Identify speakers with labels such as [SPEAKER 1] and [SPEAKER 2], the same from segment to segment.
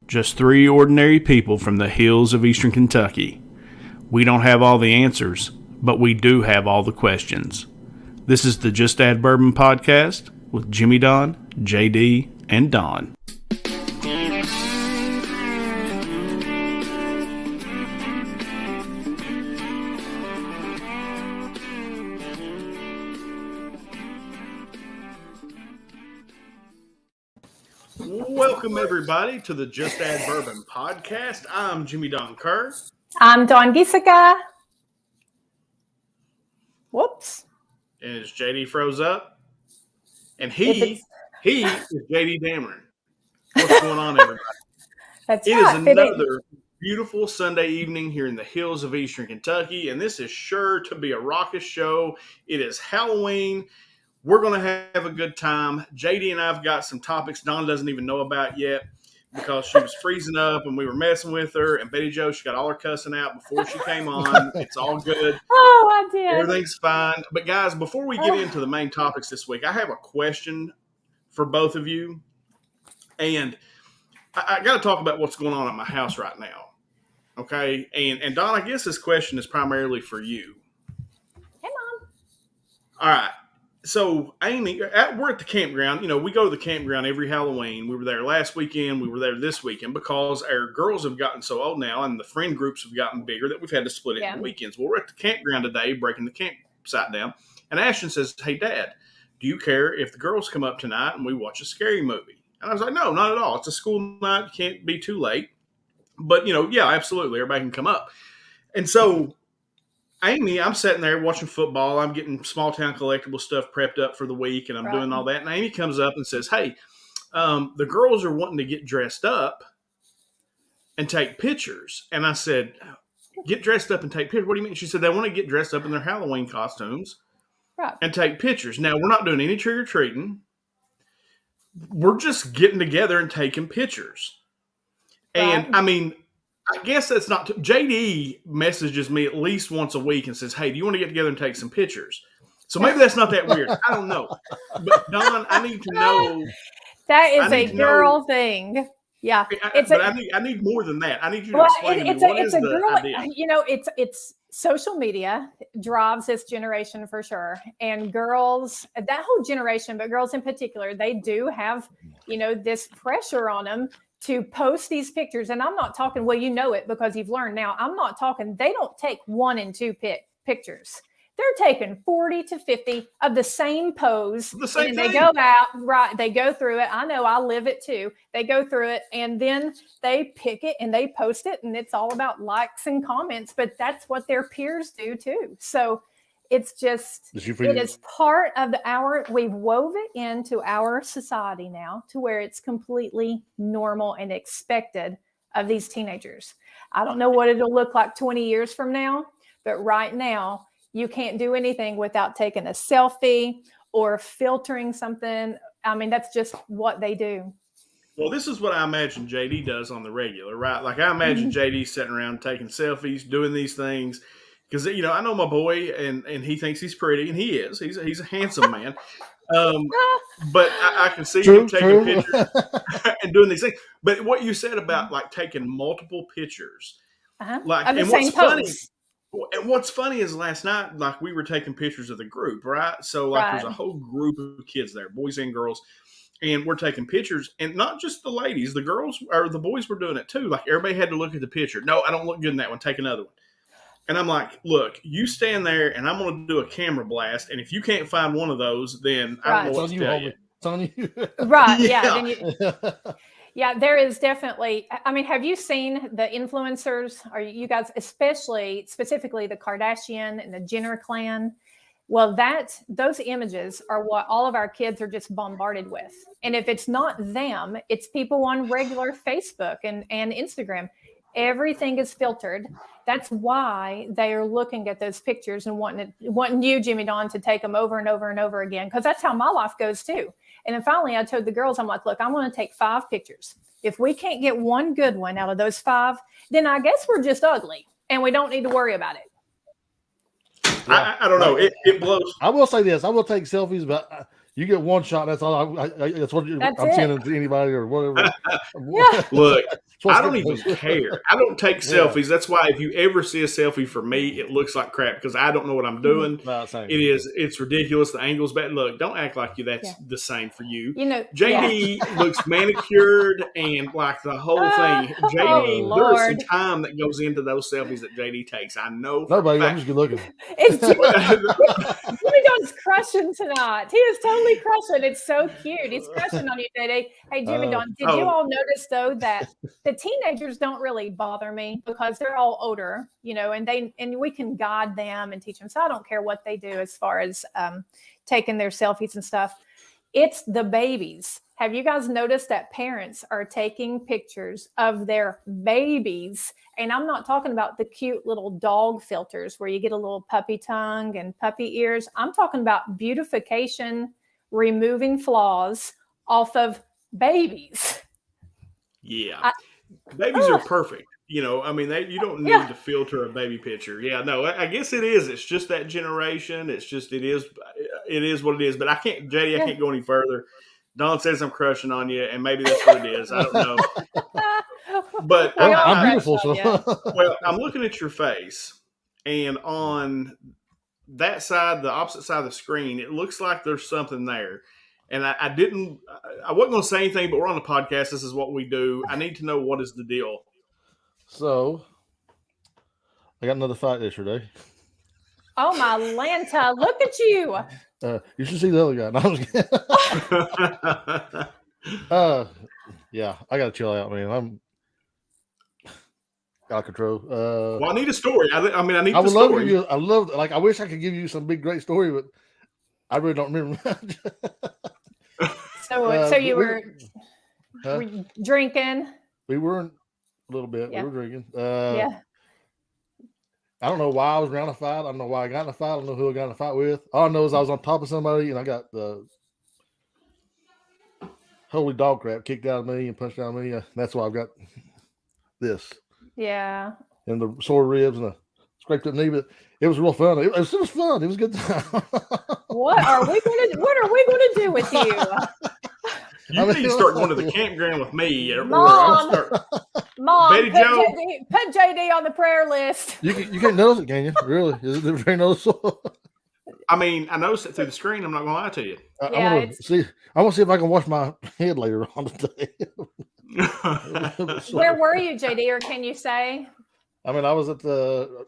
[SPEAKER 1] just three ordinary people from the hills of eastern Kentucky. We don't have all the answers, but we do have all the questions. This is the Just Add Bourbon podcast with Jimmy Don, JD, and Don. Welcome, everybody, to the Just Add Bourbon podcast. I'm Jimmy Don Kerr.
[SPEAKER 2] I'm Dawn Giesica. Whoops.
[SPEAKER 1] And it's JD froze up. And he is JD Dameron. What's going on, everybody?
[SPEAKER 2] It
[SPEAKER 1] is another beautiful Sunday evening here in the hills of eastern Kentucky, and this is sure to be a raucous show. It is Halloween. We're going to have a good time. JD and I have got some topics Dawn doesn't even know about yet because she was freezing up and we were messing with her. And Betty Jo, she got all her cussing out before she came on. It's all good.
[SPEAKER 2] Oh, I did.
[SPEAKER 1] Everything's fine. But guys, before we get into the main topics this week, I have a question for both of you. And I got to talk about what's going on at my house right now. Okay? And Dawn, I guess this question is primarily for you.
[SPEAKER 2] Hey, Mom.
[SPEAKER 1] All right. So, Amy, we're at the campground. You know, we go to the campground every Halloween. We were there last weekend. We were there this weekend because our girls have gotten so old now and the friend groups have gotten bigger that we've had to split it into weekends. Well, we're at the campground today, breaking the campsite down. And Ashton says, "Hey, Dad, do you care if the girls come up tonight and we watch a scary movie?" And I was like, "No, not at all. It's a school night. You can't be too late." But, you know, yeah, absolutely. Everybody can come up. And so Amy, I'm sitting there watching football. I'm getting small town collectible stuff prepped up for the week, and I'm doing all that. And Amy comes up and says, "Hey, the girls are wanting to get dressed up and take pictures." And I said, "Get dressed up and take pictures? What do you mean?" She said, "They want to get dressed up in their Halloween costumes and take pictures." Now, we're not doing any trick-or-treating. We're just getting together and taking pictures. And, I mean, I guess that's not – JD messages me at least once a week and says, "Hey, do you want to get together and take some pictures?" So maybe that's not that weird. I don't know. But, Dawn, I need to know –
[SPEAKER 2] That is a girl thing. Yeah.
[SPEAKER 1] I need more than that. I need you to explain to me what is the
[SPEAKER 2] girl
[SPEAKER 1] idea.
[SPEAKER 2] You know, it's social media drives this generation for sure. And girls, that whole generation, but girls in particular, they do have, you know, this pressure on them to post these pictures. And I'm not talking, well, you know it because you've learned now. I'm not talking, they don't take 1 and 2 pictures. They're taking 40 to 50 of the same pose. And they go out, right? They go through it. I know, I live it too. They go through it and then they pick it and they post it. And it's all about likes and comments, but that's what their peers do too. So it's just, it is part of we've woven it into our society now to where it's completely normal and expected of these teenagers. I don't know what it'll look like 20 years from now, but right now you can't do anything without taking a selfie or filtering something. I mean, that's just what they do.
[SPEAKER 1] Well, this is what I imagine JD does on the regular, right? Like I imagine JD sitting around taking selfies, doing these things. Because, you know, I know my boy, and he thinks he's pretty, and he is. He's a handsome man. But I can see him taking pictures and doing these things. But what you said about, like, taking multiple pictures. Like,
[SPEAKER 2] of the same pose.
[SPEAKER 1] And what's funny is last night, like, we were taking pictures of the group, right? So, like, there's a whole group of kids there, boys and girls. And we're taking pictures. And not just the ladies. The girls, or the boys were doing it, too. Like, everybody had to look at the picture. "No, I don't look good in that one. Take another one." And I'm like, "Look, you stand there and I'm going to do a camera blast. And if you can't find one of those, then I don't know what to tell you."
[SPEAKER 3] It's on you.
[SPEAKER 2] Right. Yeah. Yeah, there is definitely, I mean, have you seen the influencers? Are you guys, specifically the Kardashian and the Jenner clan? Well, those images are what all of our kids are just bombarded with. And if it's not them, it's people on regular Facebook and Instagram. Everything is filtered. That's why they are looking at those pictures and wanting you, Jimmy Don, to take them over and over and over again, because that's how my life goes too. And then finally, I told the girls, I'm like, "Look, I want to take 5 pictures. If we can't get one good one out of those 5, then I guess we're just ugly and we don't need to worry about it."
[SPEAKER 1] I don't know. It blows.
[SPEAKER 3] I will say this. I will take selfies, but You get one shot. That's all. That's what
[SPEAKER 2] That's
[SPEAKER 3] I'm
[SPEAKER 2] it.
[SPEAKER 3] sending to anybody or whatever.
[SPEAKER 2] Yeah.
[SPEAKER 1] Look,
[SPEAKER 3] Supposed
[SPEAKER 1] I
[SPEAKER 3] to
[SPEAKER 1] don't
[SPEAKER 3] get
[SPEAKER 1] even
[SPEAKER 3] those.
[SPEAKER 1] care. I don't take
[SPEAKER 3] Yeah.
[SPEAKER 1] selfies. That's why if you ever see a selfie for me, it looks like crap because I don't know what I'm doing.
[SPEAKER 3] No, same.
[SPEAKER 1] It's ridiculous. The angle's bad. Look, don't act like that's
[SPEAKER 2] Yeah.
[SPEAKER 1] the same for you.
[SPEAKER 2] You know,
[SPEAKER 1] JD looks manicured and like the whole thing.
[SPEAKER 2] Oh,
[SPEAKER 1] JD, there is some
[SPEAKER 2] Lord.
[SPEAKER 1] time that goes into those selfies that JD takes. I know. for
[SPEAKER 3] No,
[SPEAKER 1] a
[SPEAKER 3] baby, I'm
[SPEAKER 1] fact.
[SPEAKER 3] just good looking.
[SPEAKER 2] It's Jimmy Don's crushing tonight. He is totally crushing. It's so cute. He's crushing on you, JD. Hey, Jimmy Don, did you all notice though that the teenagers don't really bother me because they're all older, and we can guide them and teach them. So I don't care what they do as far as taking their selfies and stuff. It's the babies. Have you guys noticed that parents are taking pictures of their babies? And I'm not talking about the cute little dog filters where you get a little puppy tongue and puppy ears. I'm talking about beautification, removing flaws off of babies.
[SPEAKER 1] Yeah. Babies are perfect. You don't need to filter a baby picture. Yeah, no, I guess it is. It's just that generation. It is what it is. But I can't go any further. Don says I'm crushing on you, and maybe that's what it is. I don't know. But
[SPEAKER 3] I'm beautiful. So.
[SPEAKER 1] Well, I'm looking at your face, and on that side, the opposite side of the screen, it looks like there's something there. And I wasn't going to say anything, but we're on the podcast. This is what we do. I need to know what is the deal.
[SPEAKER 3] So, I got another fight yesterday.
[SPEAKER 2] Oh, my Lanta. Look at you.
[SPEAKER 3] You should see the other guy. No, I was yeah, I got to chill out, man. I'm out of control.
[SPEAKER 1] Well, I need a story. I need
[SPEAKER 3] I would
[SPEAKER 1] the
[SPEAKER 3] love
[SPEAKER 1] story.
[SPEAKER 3] to give you, I wish I could give you some big, great story, but I really don't remember much.
[SPEAKER 2] So you were drinking?
[SPEAKER 3] We were a little bit.
[SPEAKER 2] Yeah.
[SPEAKER 3] We were drinking.
[SPEAKER 2] Yeah.
[SPEAKER 3] I don't know why I was around a fight. I don't know why I got in a fight. I don't know who I got in a fight with. All I know is I was on top of somebody and I got the holy dog crap kicked out of me and punched out of me. That's why I've got this.
[SPEAKER 2] Yeah.
[SPEAKER 3] And the sore ribs and the scraped up knee. But it was real fun. It was fun. It was a good time.
[SPEAKER 2] What are we going to do with you?
[SPEAKER 1] You need to start going to the campground with me.
[SPEAKER 2] Mom,
[SPEAKER 1] Betty Joe.
[SPEAKER 2] Put JD on the prayer list.
[SPEAKER 3] You can't notice it, can you? Really? Is it very noticeable?
[SPEAKER 1] I noticed it through the screen. I'm not going to lie to you.
[SPEAKER 3] I want to see if I can wash my head later on today.
[SPEAKER 2] Where were you, JD, or can you say?
[SPEAKER 3] I was at the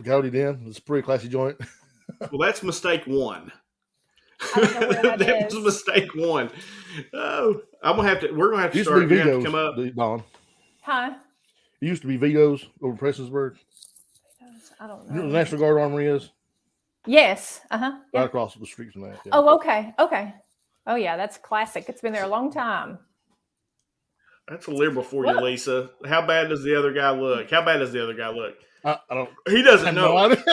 [SPEAKER 3] Coyote Den. It's a pretty classy joint.
[SPEAKER 1] Well, that's mistake one.
[SPEAKER 2] I don't know where
[SPEAKER 1] that was mistake one. Oh, we're gonna have to start.
[SPEAKER 3] Used to be Vito's,
[SPEAKER 1] come up.
[SPEAKER 3] Don.
[SPEAKER 2] Huh?
[SPEAKER 3] It used to be Vito's over in Prestonsburg.
[SPEAKER 2] I don't
[SPEAKER 3] You know
[SPEAKER 2] know.
[SPEAKER 3] where the National Guard Armory is?
[SPEAKER 2] Yes.
[SPEAKER 3] Right
[SPEAKER 2] Yeah.
[SPEAKER 3] across the street from that. Yeah.
[SPEAKER 2] Oh, okay. Oh, yeah, that's classic. It's been there a long time.
[SPEAKER 1] That's a little before you, Lisa. How bad does the other guy look?
[SPEAKER 3] I don't.
[SPEAKER 1] He doesn't know.
[SPEAKER 3] No idea.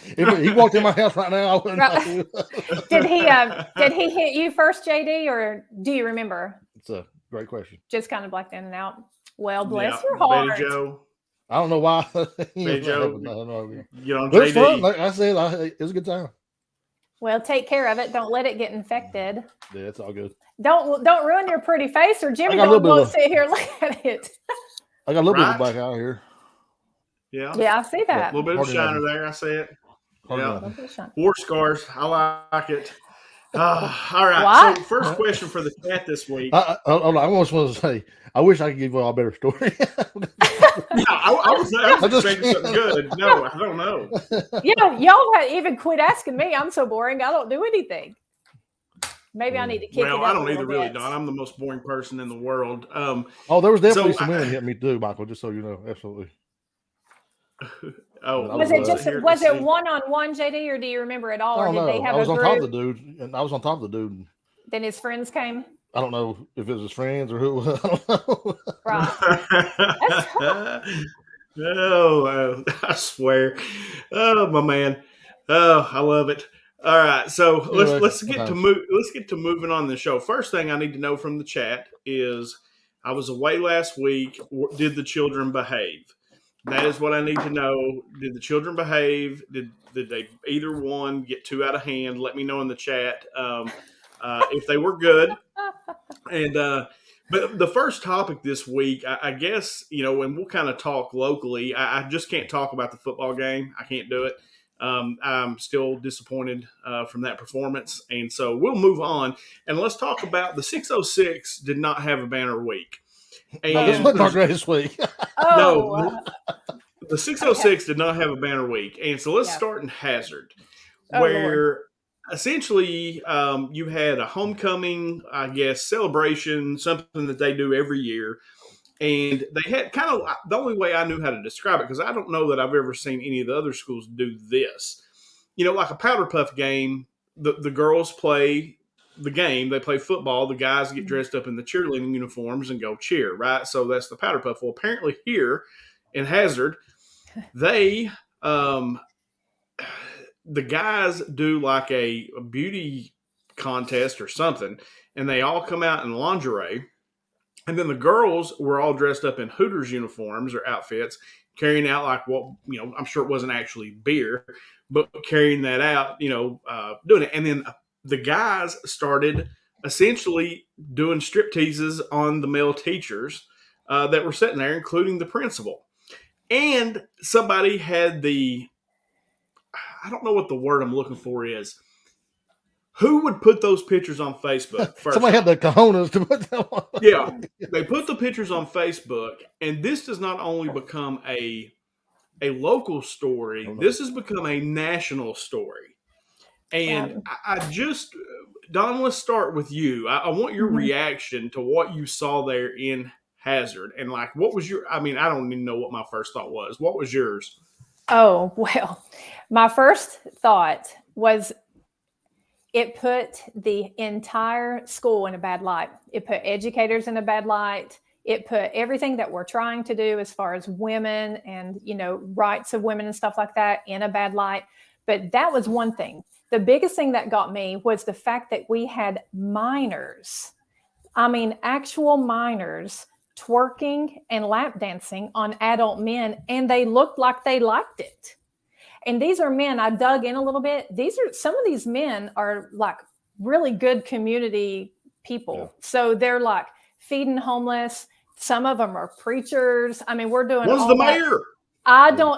[SPEAKER 3] If he walked in my house right now, I wouldn't know.
[SPEAKER 2] Did he hit you first, JD, or do you remember?
[SPEAKER 3] It's a great question.
[SPEAKER 2] Just kind of blacked in and out. Well, bless
[SPEAKER 1] Yeah,
[SPEAKER 2] your heart.
[SPEAKER 1] Betty Joe.
[SPEAKER 3] I don't know why.
[SPEAKER 1] Betty Joe.
[SPEAKER 3] No.
[SPEAKER 1] Get on
[SPEAKER 3] It was fun.
[SPEAKER 1] JD.
[SPEAKER 3] Like I said, it was a good time.
[SPEAKER 2] Well, take care of it. Don't let it get infected.
[SPEAKER 3] Yeah, it's all good.
[SPEAKER 2] Don't ruin your pretty face, or Jimmy
[SPEAKER 3] I got a little
[SPEAKER 2] won't
[SPEAKER 3] bit of-
[SPEAKER 2] sit here and look at it.
[SPEAKER 3] I got a little bit of
[SPEAKER 1] Right.
[SPEAKER 3] a black eye here.
[SPEAKER 1] Yeah.
[SPEAKER 2] Yeah, I see
[SPEAKER 1] A
[SPEAKER 2] that.
[SPEAKER 1] little bit of
[SPEAKER 3] Hardly
[SPEAKER 1] shiner
[SPEAKER 3] nothing.
[SPEAKER 1] there. I see it.
[SPEAKER 3] Hardly
[SPEAKER 1] Yeah.
[SPEAKER 3] nothing.
[SPEAKER 1] War scars. I like it. All right.
[SPEAKER 2] What?
[SPEAKER 1] So, first question for the chat this week.
[SPEAKER 3] I almost want to say, I wish I could give you all a better story.
[SPEAKER 1] Yeah, I was
[SPEAKER 3] just
[SPEAKER 1] expecting something good. No, I don't know.
[SPEAKER 2] Yeah, y'all have even quit asking me. I'm so boring. I don't do anything. Maybe I need to kick it
[SPEAKER 1] Well,
[SPEAKER 2] up
[SPEAKER 1] I don't
[SPEAKER 2] a
[SPEAKER 1] either,
[SPEAKER 2] little
[SPEAKER 1] really,
[SPEAKER 2] bit.
[SPEAKER 1] Don. I'm the most boring person in the world.
[SPEAKER 3] Oh, there was definitely
[SPEAKER 1] So,
[SPEAKER 3] some women hit me too, Michael. Just so you know, absolutely.
[SPEAKER 1] Oh,
[SPEAKER 2] Was
[SPEAKER 3] I
[SPEAKER 2] it
[SPEAKER 3] was,
[SPEAKER 2] just
[SPEAKER 1] here to
[SPEAKER 2] was it
[SPEAKER 1] see.
[SPEAKER 2] one-on-one, JD, or do you remember it all,
[SPEAKER 3] I
[SPEAKER 2] or
[SPEAKER 3] don't
[SPEAKER 2] did
[SPEAKER 3] know.
[SPEAKER 2] they have
[SPEAKER 3] I was
[SPEAKER 2] a
[SPEAKER 3] on
[SPEAKER 2] group?
[SPEAKER 3] top of the dude, and I was on top of the dude. And
[SPEAKER 2] Then his friends came.
[SPEAKER 3] I don't know if it was his friends or who. I don't know.
[SPEAKER 2] Right.
[SPEAKER 1] Oh, I swear. Oh, my man. Oh, I love it. All right, so
[SPEAKER 3] Anyway,
[SPEAKER 1] let's get to moving on the show. First thing I need to know from the chat is, I was away last week. Did the children behave? That is what I need to know. Did the children behave? Did they either one get too out of hand? Let me know in the chat. if they were good. And but the first topic this week, I guess, and we'll kind of talk locally. I just can't talk about the football game. I can't do it. I'm still disappointed from that performance. And so we'll move on. And let's talk about the 606 did not have a banner week. And
[SPEAKER 3] No, this wasn't our greatest week.
[SPEAKER 2] Oh,
[SPEAKER 1] the 606 did not have a banner week. And so let's start in Hazard, where essentially you had a homecoming, I guess, celebration, something that they do every year. And they had kind of the only way I knew how to describe it, because I don't know that I've ever seen any of the other schools do this. Like a powder puff game, the girls play the game. They play football. The guys get dressed up in the cheerleading uniforms and go cheer, right? So that's the powder puff. Well, apparently here in Hazard, they the guys do like a beauty contest or something, and they all come out in lingerie. And then the girls were all dressed up in Hooters uniforms or outfits, carrying out like I'm sure it wasn't actually beer, but carrying that out, doing it. And then the guys started essentially doing strip teases on the male teachers that were sitting there, including the principal. And somebody had I don't know what the word I'm looking for is. Who would put those pictures on Facebook first?
[SPEAKER 3] Somebody had the cojones to put them on.
[SPEAKER 1] Yeah, they put the pictures on Facebook, and this does not only become a local story, this has become a national story. And I just, Don, let's start with you. I want your reaction to what you saw there in Hazard. And like, what was I don't even know what my first thought was. What was yours?
[SPEAKER 2] Oh, well, my first thought was it put the entire school in a bad light. It put educators in a bad light. It put everything that we're trying to do as far as women and, rights of women and stuff like that in a bad light. But that was one thing. The biggest thing that got me was the fact that we had minors, actual minors, twerking and lap dancing on adult men, and they looked like they liked it. And these are men, I dug in a little bit. Some of these men are like really good community people. Yeah. So they're like feeding homeless. Some of them are preachers. We're doing
[SPEAKER 1] One's the mayor.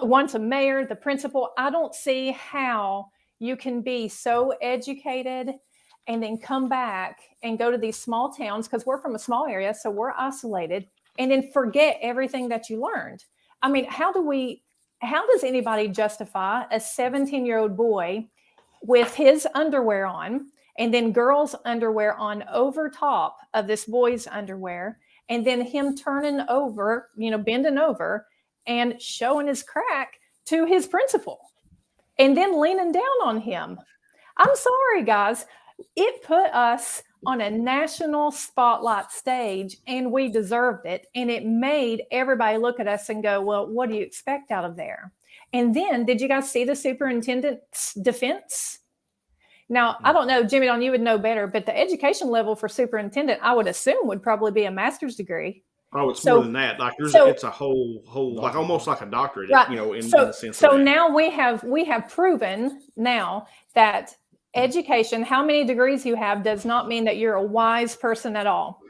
[SPEAKER 2] One's a mayor, the principal. I don't see how you can be so educated and then come back and go to these small towns, because we're from a small area, so we're isolated, and then forget everything that you learned. How does anybody justify a 17-year-old boy with his underwear on and then girls' underwear on over top of this boy's underwear, and then him turning over, bending over and showing his crack to his principal and then leaning down on him? I'm sorry, guys. It put us on a national spotlight stage, and we deserved it. And it made everybody look at us and go, well, what do you expect out of there? And then, did you guys see the superintendent's defense? Now, I don't know, Jimmy, you would know better, but the education level for superintendent, I would assume, would probably be a master's degree.
[SPEAKER 1] Oh, it's more than that. Like it's a whole, like almost like a doctorate,
[SPEAKER 2] right.
[SPEAKER 1] In the sense.
[SPEAKER 2] So now we have proven now that education, how many degrees you have, does not mean that you're a wise person at all.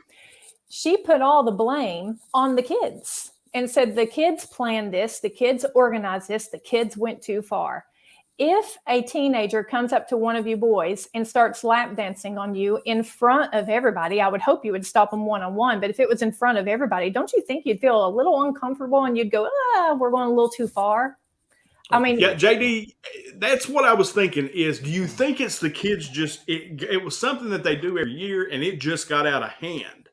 [SPEAKER 2] She put all the blame on the kids and said the kids planned this, the kids organized this, the kids went too far. If a teenager comes up to one of you boys and starts lap dancing on you in front of everybody, I would hope you would stop them one-on-one. But if it was in front of everybody, don't you think you'd feel a little uncomfortable and you'd go, we're going a little too far?
[SPEAKER 1] Yeah, JD, that's what I was thinking is, do you think it's the kids it was something that they do every year and it just got out of hand?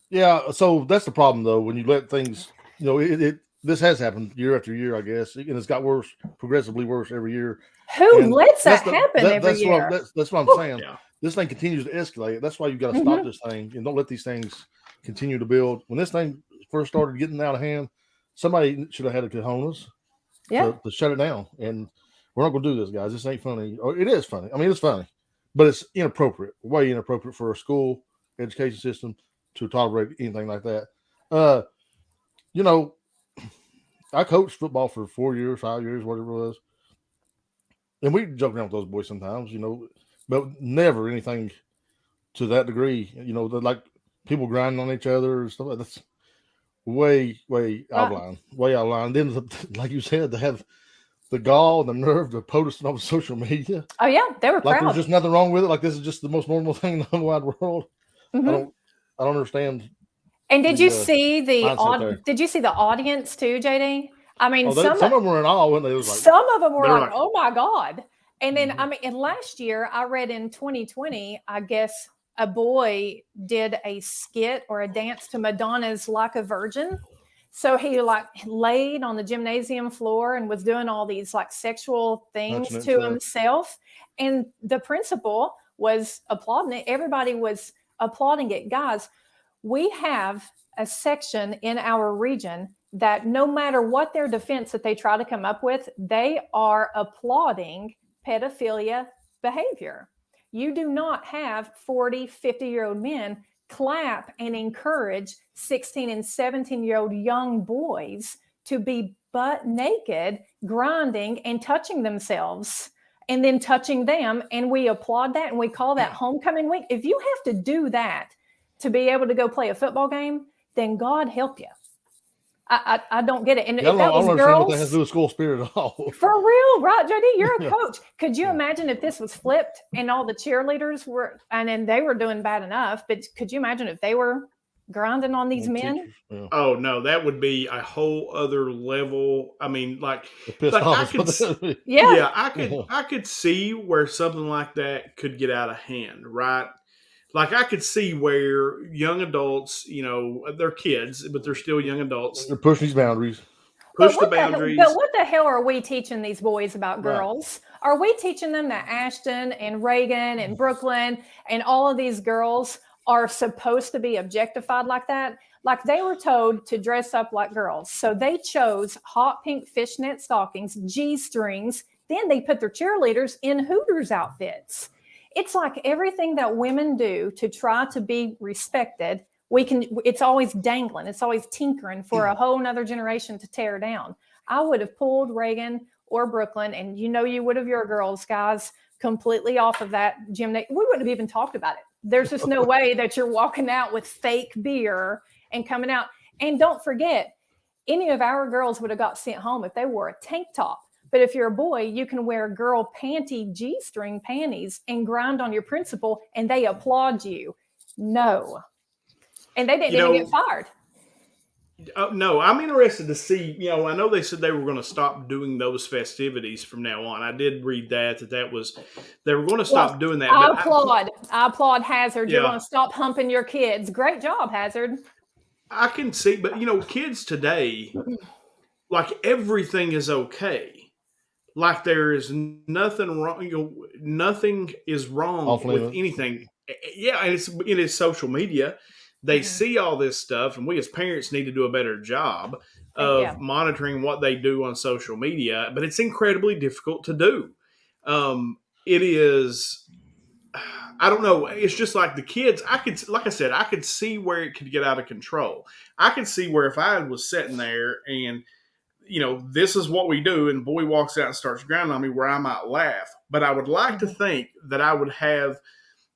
[SPEAKER 3] Yeah, so that's the problem, though, when you let things, this has happened year after year, I guess, and it's got worse, progressively worse every year.
[SPEAKER 2] Who lets that happen every year?
[SPEAKER 3] That's what I'm saying. Yeah. This thing continues to escalate. That's why you've got to stop this thing and don't let these things continue to build. When this thing first started getting out of hand, somebody should have had the cojones to shut it down. And we're not going to do this, guys. This ain't funny. Or it is funny. It's funny, but it's inappropriate, way inappropriate for a school education system to tolerate anything like that. I coached football for 4 years, 5 years, whatever it was. And we joke around with those boys sometimes, but never anything to that degree. Like people grinding on each other and stuff. That's way out of line. Way out of line. Then, like you said, to have the gall and the nerve to post it on social media.
[SPEAKER 2] Oh yeah, they were
[SPEAKER 3] like
[SPEAKER 2] proud.
[SPEAKER 3] There's just nothing wrong with it. Like this is just the most normal thing in the whole wide world.
[SPEAKER 2] Mm-hmm.
[SPEAKER 3] I don't understand.
[SPEAKER 2] And did you see the audience too, JD? I mean,
[SPEAKER 3] some of them were in awe, weren't they?
[SPEAKER 2] Some of them were like, "Oh my God!" And then, and last year I read in 2020, I guess a boy did a skit or a dance to Madonna's "Like a Virgin." So he like laid on the gymnasium floor and was doing all these like sexual things to himself, and the principal was applauding it. Everybody was applauding it, guys. We have a section in our region that no matter what their defense that they try to come up with, they are applauding pedophilia behavior. You do not have 40, 50-year-old men clap and encourage 16 and 17-year-old young boys to be butt naked, grinding and touching themselves and then touching them. And we applaud that and we call that homecoming week. If you have to do that to be able to go play a football game, then God help you. I don't get it. And if that was girls,
[SPEAKER 3] that has to do with school spirit at all.
[SPEAKER 2] For real, right, JD? You're a coach. Could you imagine if this was flipped and all the cheerleaders were, and then they were doing bad enough, but could you imagine if they were grinding on these men?
[SPEAKER 3] Yeah.
[SPEAKER 1] Oh no, that would be a whole other level. I mean, I could see where something like that could get out of hand, right? Like I could see where young adults, they're kids, but they're still young adults.
[SPEAKER 3] They're pushing these boundaries.
[SPEAKER 1] Push the boundaries.
[SPEAKER 2] But what the hell are we teaching these boys about girls? Right. Are we teaching them that Ashton and Reagan and Brooklyn and all of these girls are supposed to be objectified like that? Like they were told to dress up like girls. So they chose hot pink fishnet stockings, G-strings. Then they put their cheerleaders in Hooters outfits. It's like everything that women do to try to be respected, it's always dangling. It's always tinkering for a whole nother generation to tear down. I would have pulled Reagan or Brooklyn, and you would have your girls, guys, completely off of that gymnasium. We wouldn't have even talked about it. There's just no way that you're walking out with fake beer and coming out. And don't forget, any of our girls would have got sent home if they wore a tank top. But if you're a boy, you can wear girl panty G-string panties and grind on your principal, and they applaud you. No. And they didn't even get fired.
[SPEAKER 1] No, I'm interested to see, I know they said they were going to stop doing those festivities from now on. I did read they were going to stop doing that.
[SPEAKER 2] I applaud Hazard. You're going to stop humping your kids. Great job, Hazard.
[SPEAKER 1] I can see, but kids today, like everything is okay. Like there is nothing wrong. Nothing is wrong with anything. Yeah, and it is social media. They see all this stuff, and we as parents need to do a better job of monitoring what they do on social media. But it's incredibly difficult to do. It is. I don't know. It's just like the kids. I could see where it could get out of control. I could see where if I was sitting there and this is what we do, and boy walks out and starts grinding on me, where I might laugh. But I would like to think that I would have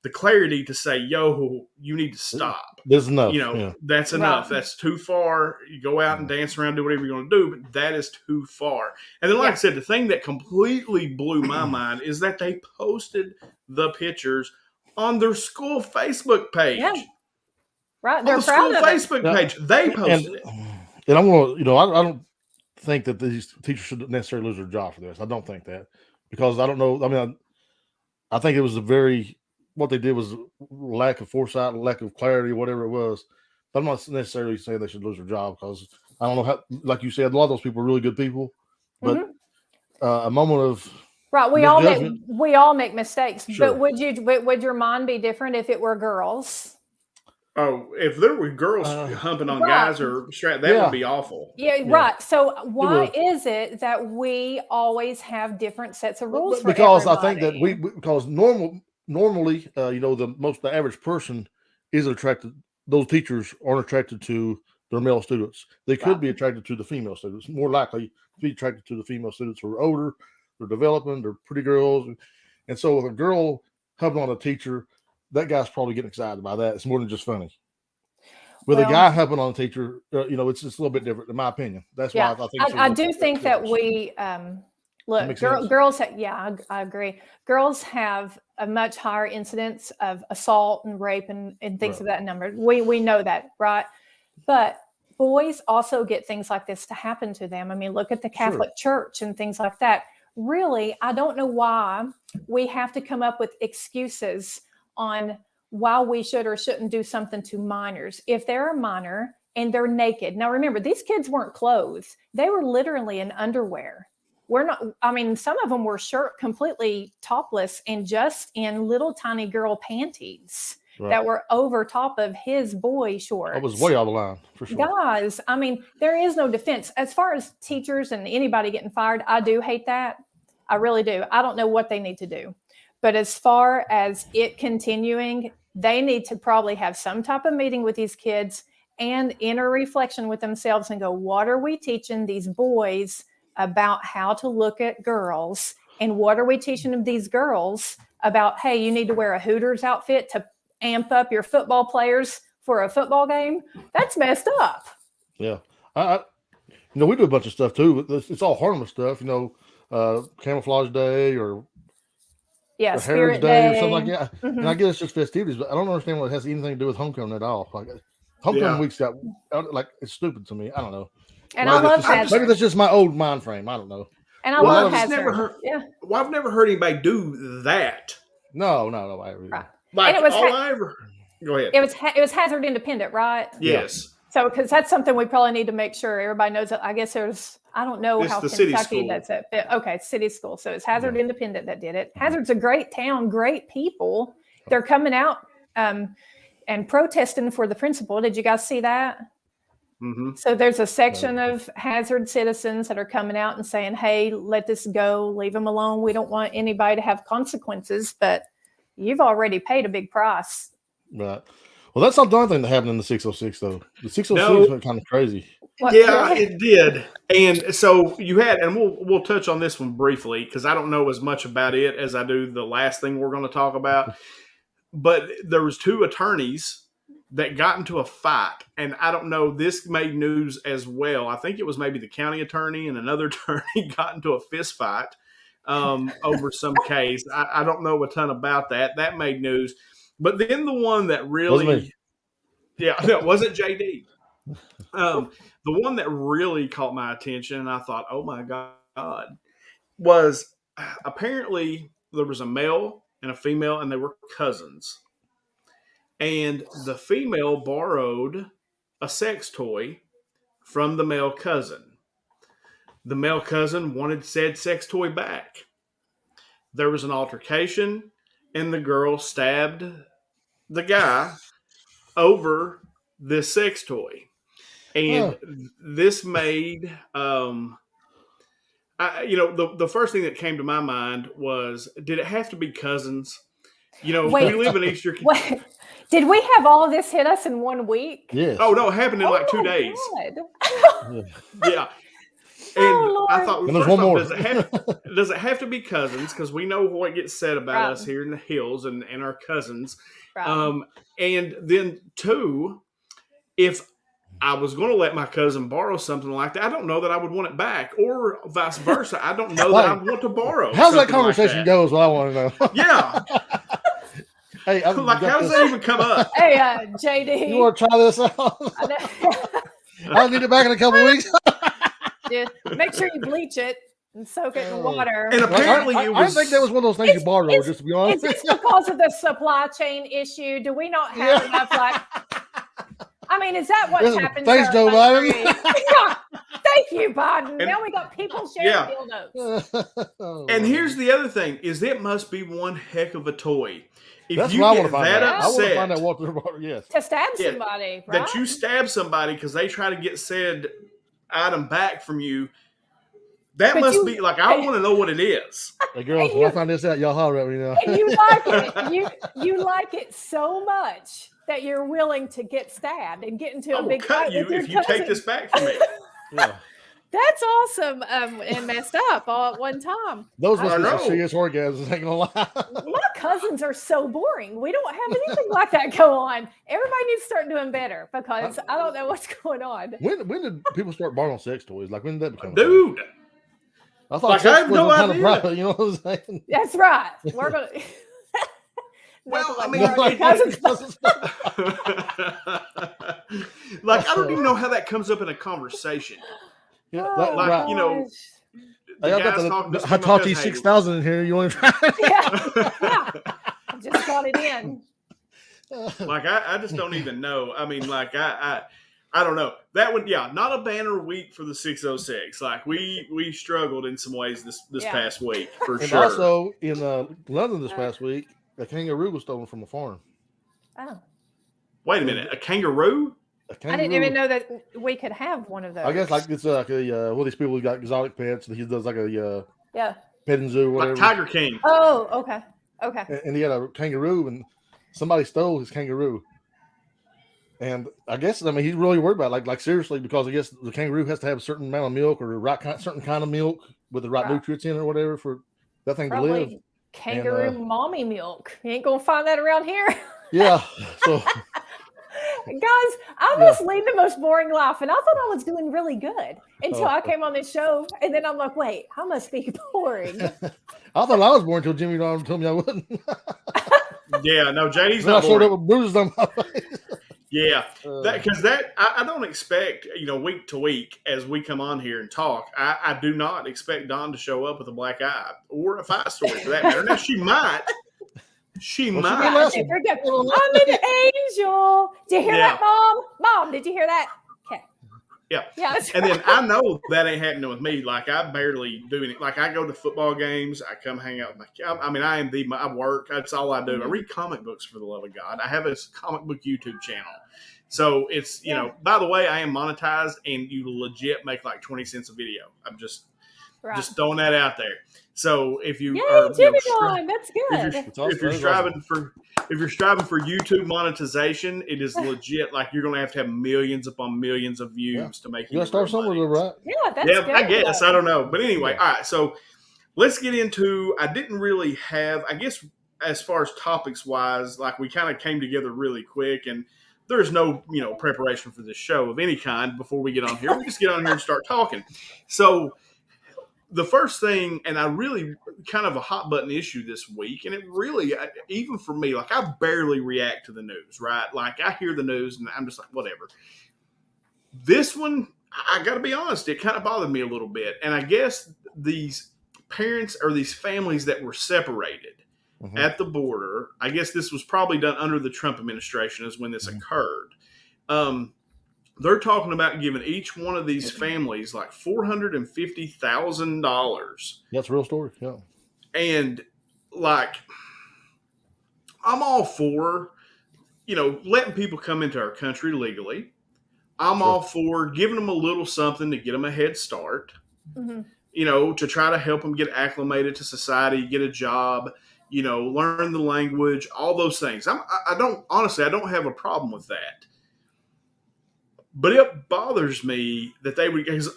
[SPEAKER 1] the clarity to say, yo, you need to stop.
[SPEAKER 3] There's enough.
[SPEAKER 1] That's enough. Right. That's too far. You go out and dance around, do whatever you're going to do, but that is too far. And then, like I said, the thing that completely blew my mind is that they posted the pictures on their school Facebook page.
[SPEAKER 2] Yeah. Right. They're proud of it.
[SPEAKER 1] Facebook page. They posted it.
[SPEAKER 3] And I'm going to, I don't think that these teachers should necessarily lose their job for this. I don't think that, because I don't know. I mean, I think it was what they did was lack of foresight, lack of clarity, whatever it was. But I'm not necessarily saying they should lose their job, because I don't know how, like you said, a lot of those people are really good people, but a moment of
[SPEAKER 2] we all make mistakes. Sure. But would your mind be different if it were girls?
[SPEAKER 1] Oh, if there were girls humping on guys or strap, that would be awful.
[SPEAKER 2] Yeah, right. So why is it that we always have different sets of rules?
[SPEAKER 3] Because I think that because normally, the average person is attracted. Those teachers aren't attracted to their male students. They could be attracted to the female students. More likely to be attracted to the female students who are older, they're developing, they're pretty girls, and so if a girl humping on a teacher, that guy's probably getting excited by that. It's more than just funny. With a guy helping on a teacher, it's just a little bit different, in my opinion. That's why I think
[SPEAKER 2] I do think that we look, girls. I agree. Girls have a much higher incidence of assault and rape and things of that number. We know that, right? But boys also get things like this to happen to them. I mean, look at the Catholic Church and things like that. Really, I don't know why we have to come up with excuses on why we should or shouldn't do something to minors. If they're a minor and they're naked. Now, remember, these kids weren't clothed. They were literally in underwear. Some of them were completely topless and just in little tiny girl panties that were over top of his boy shorts.
[SPEAKER 3] I was way out of line, for sure.
[SPEAKER 2] Guys, there is no defense. As far as teachers and anybody getting fired, I do hate that. I really do. I don't know what they need to do. But as far as it continuing, they need to probably have some type of meeting with these kids and inner reflection with themselves and go, what are we teaching these boys about how to look at girls? And what are we teaching these girls about, hey, you need to wear a Hooters outfit to amp up your football players for a football game? That's messed up.
[SPEAKER 3] Yeah. We do a bunch of stuff too. It's all harmless stuff, camouflage day or Heritage Day or something like that. Mm-hmm. And I guess it's just festivities, but I don't understand what it has anything to do with homecoming at all. Like homecoming week's got it's stupid to me. I don't know.
[SPEAKER 2] And I love Hazard.
[SPEAKER 3] Maybe that's just my old mind frame. I don't know.
[SPEAKER 2] And I love Hazard.
[SPEAKER 1] I've never heard anybody do that.
[SPEAKER 3] No. I really.
[SPEAKER 2] Right.
[SPEAKER 1] Like,
[SPEAKER 2] and it was
[SPEAKER 1] go ahead.
[SPEAKER 2] It was Hazard independent, right?
[SPEAKER 1] Yes.
[SPEAKER 2] So, because that's something we probably need to make sure everybody knows. That I guess I don't know how Kentucky does it. Okay, city school. So it's Hazard Independent that did it. Hazard's a great town, great people. They're coming out and protesting for the principal. Did you guys see that?
[SPEAKER 1] Mm-hmm.
[SPEAKER 2] So there's a section of Hazard citizens that are coming out and saying, hey, let this go. Leave them alone. We don't want anybody to have consequences, but you've already paid a big price.
[SPEAKER 3] Right. Well, that's not the only thing that happened in the 606, though. The 606 went kind of crazy.
[SPEAKER 1] Yeah, it did. And so you had, and we'll touch on this one briefly because I don't know as much about it as I do the last thing we're going to talk about. But there was two attorneys that got into a fight, and I don't know, this made news as well. I think it was maybe the county attorney and another attorney got into a fist fight over some case. I don't know a ton about that. That made news. But then the one that really, it wasn't JD. The one that really caught my attention, and I thought, oh my God, was apparently there was a male and a female, and they were cousins. And the female borrowed a sex toy from the male cousin. The male cousin wanted said sex toy back. There was an altercation, and the girl stabbed the guy over this sex toy. And this made, the first thing that came to my mind was, did it have to be cousins? We live in Eastern Kentucky.
[SPEAKER 2] Did we have all of this hit us in 1 week?
[SPEAKER 3] Yes.
[SPEAKER 1] Oh, no, it happened in 2 days. Yeah. And I thought,
[SPEAKER 3] there's one more.
[SPEAKER 1] Does it have to be cousins? Because we know what gets said about us here in the hills and our cousins. Right. And then 2, if I was going to let my cousin borrow something like that, I don't know that I would want it back, or vice versa. I don't know that I want to borrow.
[SPEAKER 3] How's that conversation go is what I want to know.
[SPEAKER 1] Yeah. Hey, how does that even come up?
[SPEAKER 2] Hey, JD.
[SPEAKER 3] You want to try this out? I'll need it back in a couple of weeks.
[SPEAKER 2] Yeah, make sure you bleach it and soak it in water.
[SPEAKER 1] And apparently
[SPEAKER 3] I think that was one of those things you borrowed, just to be honest.
[SPEAKER 2] Is this because of the supply chain issue? Do we not have enough, is that what's happened?
[SPEAKER 3] Thanks, Joe Biden.
[SPEAKER 2] Thank you, Biden. Now we got people sharing dildos.
[SPEAKER 1] And here's the other thing, is it must be one heck of a toy.
[SPEAKER 3] That's what I want to find out. I want to find out what they're about. Yes.
[SPEAKER 2] To stab somebody, right?
[SPEAKER 1] That you stab somebody because they try to get said item back from you. That must be I want to know what it is.
[SPEAKER 3] Hey, girls, when I find this out, y'all holler at me now.
[SPEAKER 2] And you like it. You like it so much that you're willing to get stabbed and get into a big fight.
[SPEAKER 1] If you take this back from me.
[SPEAKER 3] Yeah.
[SPEAKER 2] That's awesome. And messed up all at one time.
[SPEAKER 3] Those
[SPEAKER 1] I
[SPEAKER 3] must be some
[SPEAKER 1] know.
[SPEAKER 3] serious orgasms. Ain't gonna lie.
[SPEAKER 2] My cousins are so boring. We don't have anything like that go on. Everybody needs to start doing better because I don't know what's going on.
[SPEAKER 3] When did people start borrowing sex toys? Like when did that become?
[SPEAKER 1] Dude,
[SPEAKER 3] I thought
[SPEAKER 1] like,
[SPEAKER 3] sex
[SPEAKER 1] I have
[SPEAKER 3] toys
[SPEAKER 1] no
[SPEAKER 3] were kind of
[SPEAKER 1] idea.
[SPEAKER 3] private. You know what I'm saying?
[SPEAKER 2] That's right. We're gonna.
[SPEAKER 1] Well, I
[SPEAKER 2] Nothing
[SPEAKER 1] mean,
[SPEAKER 2] borrowing cousins.
[SPEAKER 1] like I don't even know how that comes up in a conversation.
[SPEAKER 3] Yeah,
[SPEAKER 2] Oh,
[SPEAKER 1] like,
[SPEAKER 3] right.
[SPEAKER 1] you know,
[SPEAKER 2] gosh.
[SPEAKER 1] The
[SPEAKER 3] Hey, I got
[SPEAKER 1] guys talking to
[SPEAKER 3] the
[SPEAKER 1] female
[SPEAKER 3] Hitachi
[SPEAKER 1] cousin,
[SPEAKER 3] 6000 in here. You want to try?
[SPEAKER 2] Yeah. Just got it in.
[SPEAKER 1] like I just don't even know. I mean, like I don't know. That would not a banner week for the 606. Like we struggled in some ways this
[SPEAKER 2] Yeah.
[SPEAKER 1] past week for
[SPEAKER 3] And
[SPEAKER 1] sure.
[SPEAKER 3] also in London this past week, a kangaroo was stolen from a farm.
[SPEAKER 2] Oh.
[SPEAKER 1] Wait a minute, a kangaroo?
[SPEAKER 3] A
[SPEAKER 2] I
[SPEAKER 3] kangaroo.
[SPEAKER 2] didn't even know that we could have one of those.
[SPEAKER 3] I guess like it's like a one of these people who got exotic pets. He does like a
[SPEAKER 2] Yeah.
[SPEAKER 3] petting zoo, whatever.
[SPEAKER 1] Like Tiger King.
[SPEAKER 2] Oh, okay. Okay.
[SPEAKER 3] And he had a kangaroo, and somebody stole his kangaroo. And I guess he's really worried about it, like seriously, because I guess the kangaroo has to have a certain amount of milk or the certain kind of milk with the right nutrients in it or whatever for that thing to live.
[SPEAKER 2] Probably kangaroo mommy milk. You ain't gonna find that around here.
[SPEAKER 3] Yeah. So
[SPEAKER 2] Guys, I must lead the most boring life, and I thought I was doing really good until I came on this show, and then I'm like, wait, I must be boring.
[SPEAKER 3] I thought I was boring until Jimmy Don told me I wouldn't.
[SPEAKER 1] Yeah, no, JD's
[SPEAKER 3] Then I
[SPEAKER 1] not
[SPEAKER 3] showed up
[SPEAKER 1] boring.
[SPEAKER 3] with bruises on my face.
[SPEAKER 1] Yeah, because I don't expect, week to week as we come on here and talk, I do not expect Dawn to show up with a black eye or a five story for that matter. Now she might. She
[SPEAKER 3] Well,
[SPEAKER 1] might.
[SPEAKER 3] she
[SPEAKER 2] I'm an angel. Did you hear that, Mom? Mom, did you hear that? Okay.
[SPEAKER 1] Yeah.
[SPEAKER 2] Yeah. That's
[SPEAKER 1] And
[SPEAKER 2] right.
[SPEAKER 1] then I know that ain't happening with me. Like I barely do anything. Like I go to football games. I come hang out with I work. That's all I do. I read comic books for the love of God. I have a comic book YouTube channel. So it's, by the way, I am monetized and you legit make like 20 cents a video. I'm just throwing that out there. So if you are,
[SPEAKER 2] Jimmy Don, that's good.
[SPEAKER 1] if you're striving for YouTube monetization, it is legit. Like you're going to have millions upon millions of views to make
[SPEAKER 3] You got to start somewhere, though, right?
[SPEAKER 2] Yeah, that's
[SPEAKER 1] yeah,
[SPEAKER 2] good.
[SPEAKER 1] I guess. I don't know. But anyway, all right. So let's get into, I didn't really have, I guess, as far as topics wise, like we kind of came together really quick and there's no, preparation for this show of any kind before we get on here. We just get on here and start talking. So the first thing, and I really kind of a hot button issue this week, and it really, even for me, like I barely react to the news, right? Like I hear the news and I'm just like, whatever. This one, I got to be honest, it kind of bothered me a little bit. And I guess these parents or these families that were separated at the border, I guess this was probably done under the Trump administration is when this occurred. They're talking about giving each one of these families like $450,000.
[SPEAKER 3] That's a real story. Yeah.
[SPEAKER 1] And like, I'm all for, letting people come into our country legally. I'm all for giving them a little something to get them a head start, to try to help them get acclimated to society, get a job, learn the language, all those things. I don't have a problem with that. But it bothers me that they would, because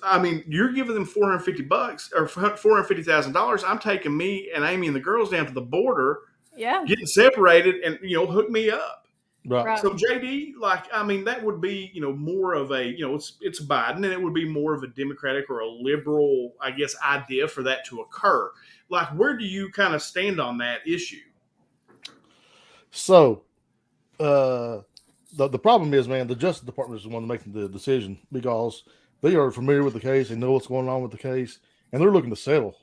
[SPEAKER 1] you're giving them $450 or $450,000. I'm taking me and Amy and the girls down to the border, getting separated, and hook me up.
[SPEAKER 3] Right.
[SPEAKER 1] So JD, that would be more of a it's Biden, and it would be more of a Democratic or a liberal, I guess, idea for that to occur. Like, where do you kind of stand on that issue?
[SPEAKER 3] So, The problem is, man, the Justice Department is the one making the decision because they are familiar with the case. They know what's going on with the case, and they're looking to settle.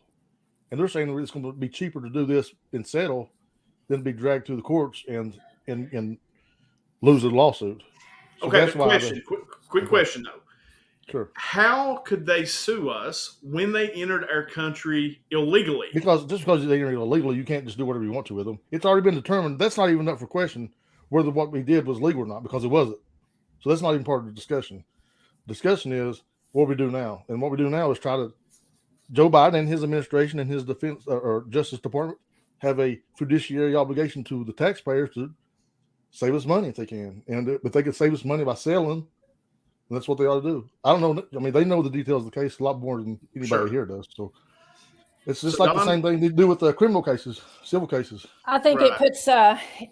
[SPEAKER 3] And they're saying it's going to be cheaper to do this and settle than be dragged through the courts and lose the lawsuit. So
[SPEAKER 1] Okay,
[SPEAKER 3] that's why
[SPEAKER 1] quick question, though.
[SPEAKER 3] Sure.
[SPEAKER 1] How could they sue us when they entered our country illegally?
[SPEAKER 3] Because just because they entered illegally, you can't just do whatever you want to with them. It's already been determined. That's not even up for question whether what we did was legal or not, because it wasn't. So that's not even part of the discussion. The discussion is what we do now. And what we do now is try to, Joe Biden and his administration and his defense or Justice Department have a fiduciary obligation to the taxpayers to save us money if they can. And if they could save us money by selling And that's what they ought to do. I don't know. I mean, they know the details of the case a lot more than anybody
[SPEAKER 1] Sure.
[SPEAKER 3] here does. So it's just
[SPEAKER 1] So,
[SPEAKER 3] like the
[SPEAKER 1] Don-
[SPEAKER 3] same thing they do with criminal cases, civil cases.
[SPEAKER 2] I think
[SPEAKER 1] Right.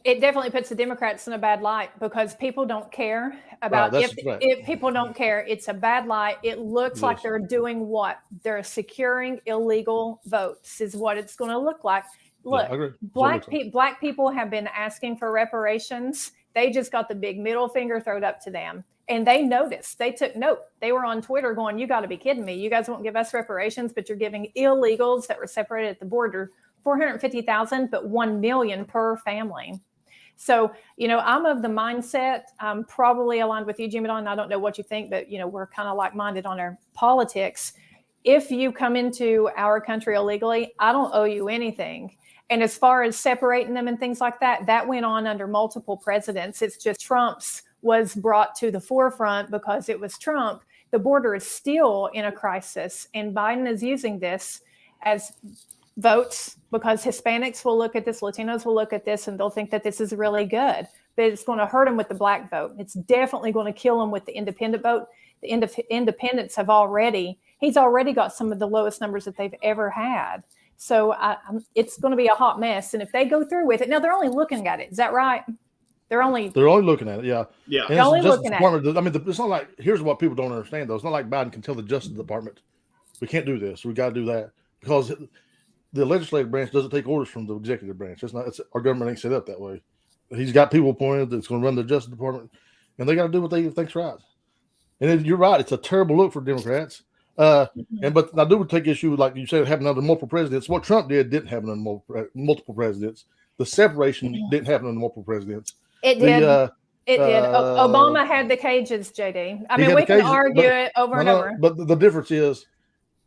[SPEAKER 2] it definitely puts the Democrats in a bad light because people don't care about
[SPEAKER 3] Right, that's right.
[SPEAKER 2] if people don't care, it's a bad light. It looks like
[SPEAKER 3] Yes.
[SPEAKER 2] they're doing what? They're securing illegal votes is what it's going to look like. Look,
[SPEAKER 3] Yeah, I agree.
[SPEAKER 2] black people have been asking for reparations. They just got the big middle finger thrown up to them. And they noticed, they took note. They were on Twitter going, you got to be kidding me. You guys won't give us reparations, but you're giving illegals that were separated at the border 450,000, but 1 million per family. So, I'm of the mindset, I'm probably aligned with you, Jimmy Don. I don't know what you think, but, we're kind of like-minded on our politics. If you come into our country illegally, I don't owe you anything. And as far as separating them and things like that, that went on under multiple presidents. It's just Trump's was brought to the forefront because it was Trump. The border is still in a crisis, and Biden is using this as votes because Hispanics will look at this, Latinos will look at this, and they'll think that this is really good. But it's going to hurt them with the black vote. It's definitely going to kill them with the independent vote. The independents he's already got some of the lowest numbers that they've ever had. So it's going to be a hot mess. And if they go through with it, now they're only looking at it. Is that right? They're only
[SPEAKER 3] looking at it, yeah.
[SPEAKER 1] Yeah.
[SPEAKER 3] And
[SPEAKER 2] they're only
[SPEAKER 3] Justice
[SPEAKER 2] looking at
[SPEAKER 3] Department, I mean, it's not like, here's what people don't understand, though. It's not like Biden can tell the Justice Department, we can't do this, we got to do that. Because the legislative branch doesn't take orders from the executive branch. Our government ain't set up that way. He's got people appointed that's going to run the Justice Department, and they got to do what they think's right. And you're right, it's a terrible look for Democrats. But I do take issue with, like you said, having under multiple presidents. What Trump didn't happen under multiple presidents. The separation didn't happen under multiple presidents.
[SPEAKER 2] It did. It did. Obama had the cages, JD. I mean, we can argue it over and over.
[SPEAKER 3] But the difference is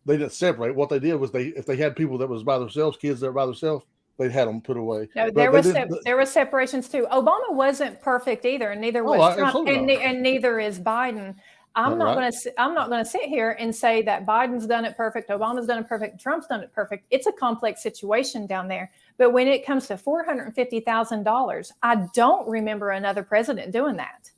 [SPEAKER 3] they didn't separate. What they did was if they had people that was by themselves, kids that were by themselves, they had them put away.
[SPEAKER 2] No, there were separations too. Obama wasn't perfect either, and neither was Trump, and neither is Biden. I'm not going to sit here and say that Biden's done it perfect, Obama's done it perfect, Trump's done it perfect. It's a complex situation down there. But when it comes to $450,000, I don't remember another president doing that.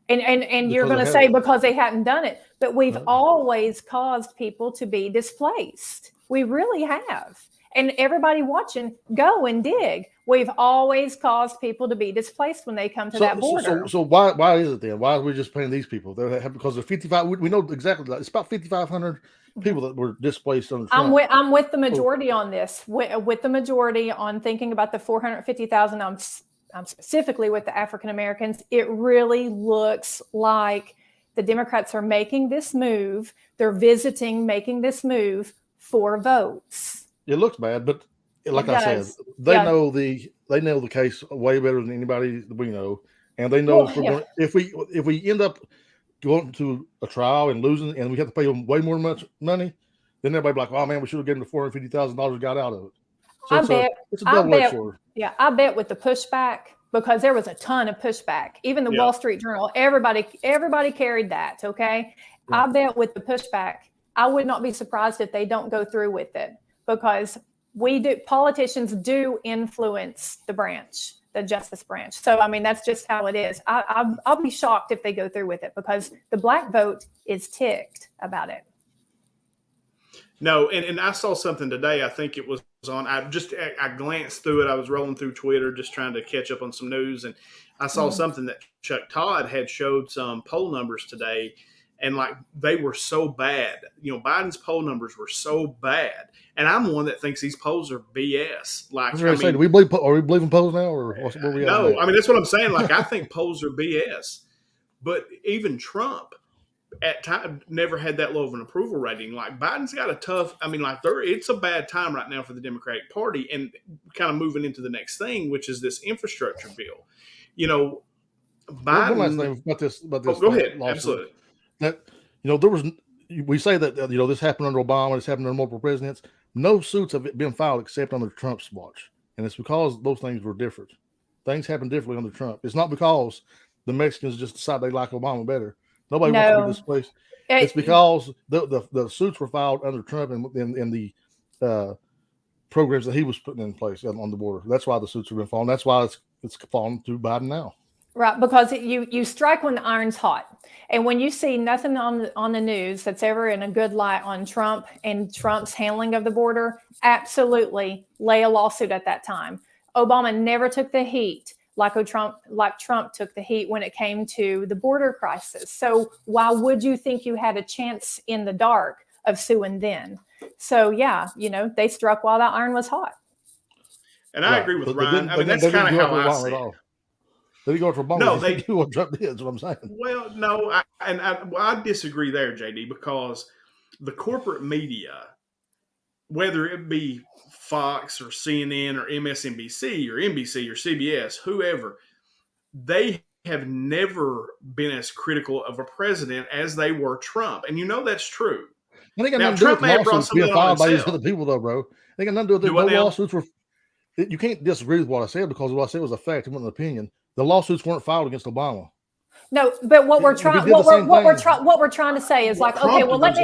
[SPEAKER 2] And you're going to say because they hadn't done it, but we've always caused people to be displaced. We really have. And everybody watching, go and dig. We've always caused people to be displaced when they come to that border.
[SPEAKER 3] So why is it then? Why are we just paying these people? Because they're 55. We know exactly that. It's about 5,500 people that were displaced on the Trump.
[SPEAKER 2] I'm with the majority on this. With the majority on thinking about the 450,000. I'm specifically with the African Americans. It really looks like the Democrats are making this move. They're making this move for votes.
[SPEAKER 3] It looks bad, but like I said, they know the case way better than anybody that we know, and they know if we end up going to a trial and losing, and we have to pay them way more money, then everybody be like, "Oh man, we should have given them the $450,000 and got out of it." So it's a double-edged sword. Yeah,
[SPEAKER 2] I bet with the pushback, because there was a ton of pushback. Even the Wall Street Journal, everybody carried that. Okay, I bet with the pushback, I would not be surprised if they don't go through with it. Because politicians do influence the justice branch. So, I mean, that's just how it is. I'll be shocked if they go through with it because the black vote is ticked about it.
[SPEAKER 1] No, and I saw something today. I think it was on. I glanced through it. I was rolling through Twitter, just trying to catch up on some news, and I saw something that Chuck Todd had showed some poll numbers today, and like they were so bad. Biden's poll numbers were so bad, and I'm one that thinks these polls are BS. Like,
[SPEAKER 3] are we believing polls now, or where we at?
[SPEAKER 1] No, I mean that's what I'm saying. Like, I think polls are BS, but even Trump at time never had that low of an approval rating. Like, Biden's got a tough. I mean, like it's a bad time right now for the Democratic Party, and kind of moving into the next thing, which is this infrastructure bill.
[SPEAKER 3] One
[SPEAKER 1] Biden.
[SPEAKER 3] last thing about this.
[SPEAKER 1] Go ahead. Lawsuit. Absolutely.
[SPEAKER 3] That there was. We say that this happened under Obama. This happened under multiple presidents. No suits have been filed except under Trump's watch, and it's because those things were different. Things happened differently under Trump. It's not because the Mexicans just decide they like Obama better. Nobody wants to be displaced. It's because the suits were filed under Trump and the programs that he was putting in place on the border. That's why the suits have been falling. That's why it's falling to Biden now.
[SPEAKER 2] Right, because you strike when the iron's hot. And when you see nothing on the news that's ever in a good light on Trump and Trump's handling of the border, absolutely lay a lawsuit at that time. Obama never took the heat like Trump took the heat when it came to the border crisis. So why would you think you had a chance in the dark of suing then? So yeah, they struck while the iron was hot.
[SPEAKER 1] And I agree with Ryan. I mean, that's kind of how I see it.
[SPEAKER 3] They didn't go for Obama. No, they do what Trump did. That's what I'm saying.
[SPEAKER 1] Well, no, I disagree there, JD, because the corporate media, whether it be Fox or CNN or MSNBC or NBC or CBS, whoever, they have never been as critical of a president as they were Trump, and that's true.
[SPEAKER 3] I think nothing to do with lawsuits being filed by these other people, though, bro. They got nothing to do with no lawsuits were. You can't disagree with what I said because what I said was a fact. It wasn't an opinion. The lawsuits weren't filed against Obama.
[SPEAKER 2] No, but what we're trying to say is like, okay, well, let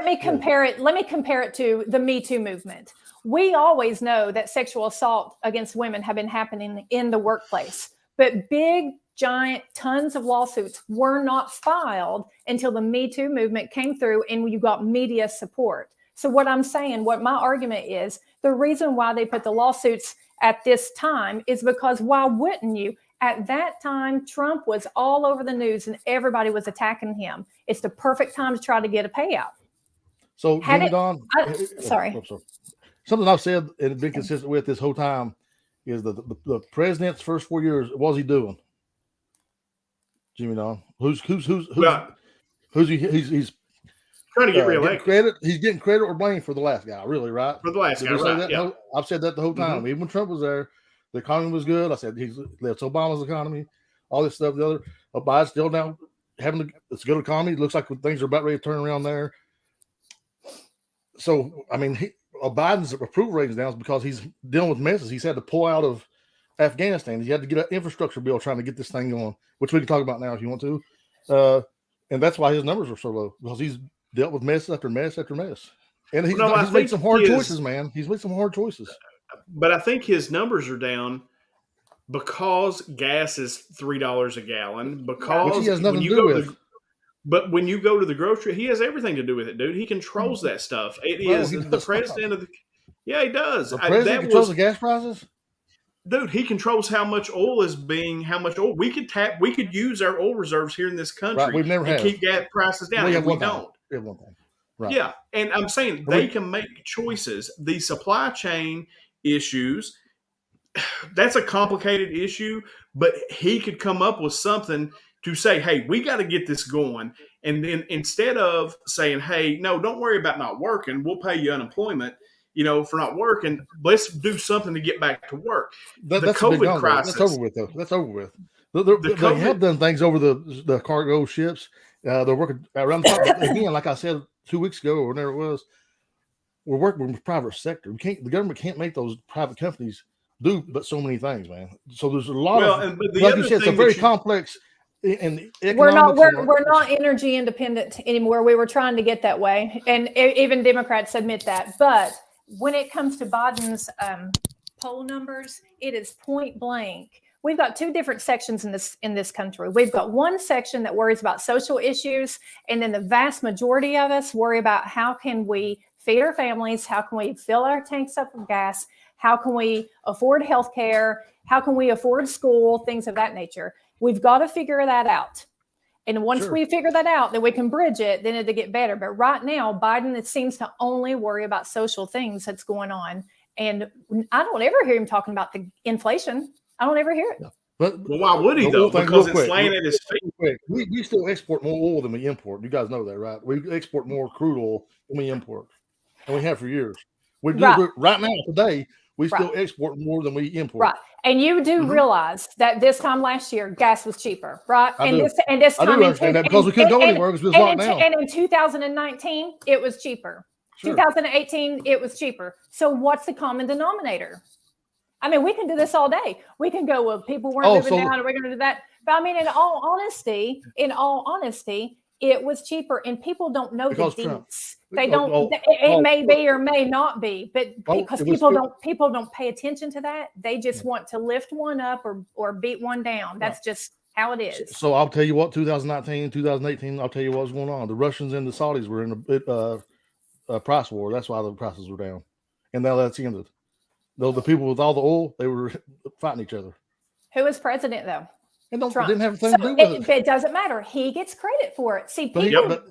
[SPEAKER 2] me compare it. Let me compare it to the Me Too movement. We always know that sexual assault against women have been happening in the workplace, but big, giant, tons of lawsuits were not filed until the Me Too movement came through and you got media support. So what I'm saying, what my argument is, the reason why they put the lawsuits at this time is because why wouldn't you? At that time, Trump was all over the news and everybody was attacking him. It's the perfect time to try to get a payout.
[SPEAKER 3] So, Don,
[SPEAKER 2] sorry.
[SPEAKER 3] Something I've said and been consistent with this whole time is the president's first 4 years. What was he doing? Jimmy Don, who's he's
[SPEAKER 1] trying to get reelected.
[SPEAKER 3] He's getting credit or blame for the last guy, really, right?
[SPEAKER 1] For the last guy, right?
[SPEAKER 3] Yeah. I've said that the whole time. Mm-hmm. Even when Trump was there, the economy was good. I said that's Obama's economy, all this stuff. The other Biden's still now it's a good economy. It looks like things are about ready to turn around there. So, I mean, Biden's approval rating's down because he's dealing with messes. He's had to pull out of Afghanistan. He had to get an infrastructure bill trying to get this thing going, which we can talk about now if you want to. And that's why his numbers are so low, because he's dealt with mess after mess after mess. And he's made some hard choices, man. He's made some hard choices.
[SPEAKER 1] But I think his numbers are down because gas is $3 a gallon. Because
[SPEAKER 3] which he has nothing to do with.
[SPEAKER 1] But when you go to the grocery, he has everything to do with it, dude. He controls that stuff. It is the president of the. Yeah, he does.
[SPEAKER 3] The president controls the gas prices.
[SPEAKER 1] Dude, he controls how much oil we could use our oil reserves here in this country.
[SPEAKER 3] Right, we've never had
[SPEAKER 1] keep gas prices down. We don't.
[SPEAKER 3] We have one thing. Right.
[SPEAKER 1] Yeah, and I'm saying they can make choices. The supply chain issues, that's a complicated issue, but he could come up with something to say, hey, we got to get this going. And then instead of saying, hey, no, don't worry about not working, we'll pay you unemployment, for not working, let's do something to get back to work.
[SPEAKER 3] That's COVID crisis. That's over with, though. That's over with. They have done things over the cargo ships. They're working around the clock. Again, like I said 2 weeks ago or whenever it was, we're working with the private sector. The government can't make those private companies do but so many things, man. So there's a lot of, like you said, it's a very complex.
[SPEAKER 2] We're not energy independent anymore. We were trying to get that way, and even Democrats admit that. But when it comes to Biden's poll numbers, it is point blank. We've got two different sections in this country. We've got one section that worries about social issues, and then the vast majority of us worry about how can we feed our families, how can we fill our tanks up with gas, how can we afford health care, how can we afford school, things of that nature. We've got to figure that out. And once we figure that out, then we can bridge it, then it'll get better. But right now, Biden, it seems to only worry about social things that's going on. And I don't ever hear him talking about the inflation. I don't ever hear it.
[SPEAKER 3] But
[SPEAKER 1] why would he, though? Because it's laying at his feet.
[SPEAKER 3] We still export more oil than we import. You guys know that, right? We export more crude oil than we import. And we have for years. We do right now, today, we still export more than we import.
[SPEAKER 2] Right. And you do realize that this time last year, gas was cheaper, right? This time
[SPEAKER 3] I do understand that because we couldn't go anywhere because it was locked down.
[SPEAKER 2] And in 2019, it was cheaper. Sure. 2018, it was cheaper. So what's the common denominator? I mean, we can do this all day. We can go, well, people weren't moving down, and we're going to do that. But I mean, in all honesty, It was cheaper, and people don't know
[SPEAKER 3] Because
[SPEAKER 2] the
[SPEAKER 3] Trump.
[SPEAKER 2] deets. They don't. It may be or may not be, but because people don't pay attention to that, they just want to lift one up or beat one down. That's just how it is.
[SPEAKER 3] So I'll tell you what, 2019, 2018, I'll tell you what was going on. The Russians and the Saudis were in a price war. That's why the prices were down, and now that's ended. Though the people with all the oil, they were fighting each other.
[SPEAKER 2] Who is president though?
[SPEAKER 3] And didn't have anything to do with
[SPEAKER 2] it. It doesn't matter. He gets credit for it. See, people
[SPEAKER 3] look.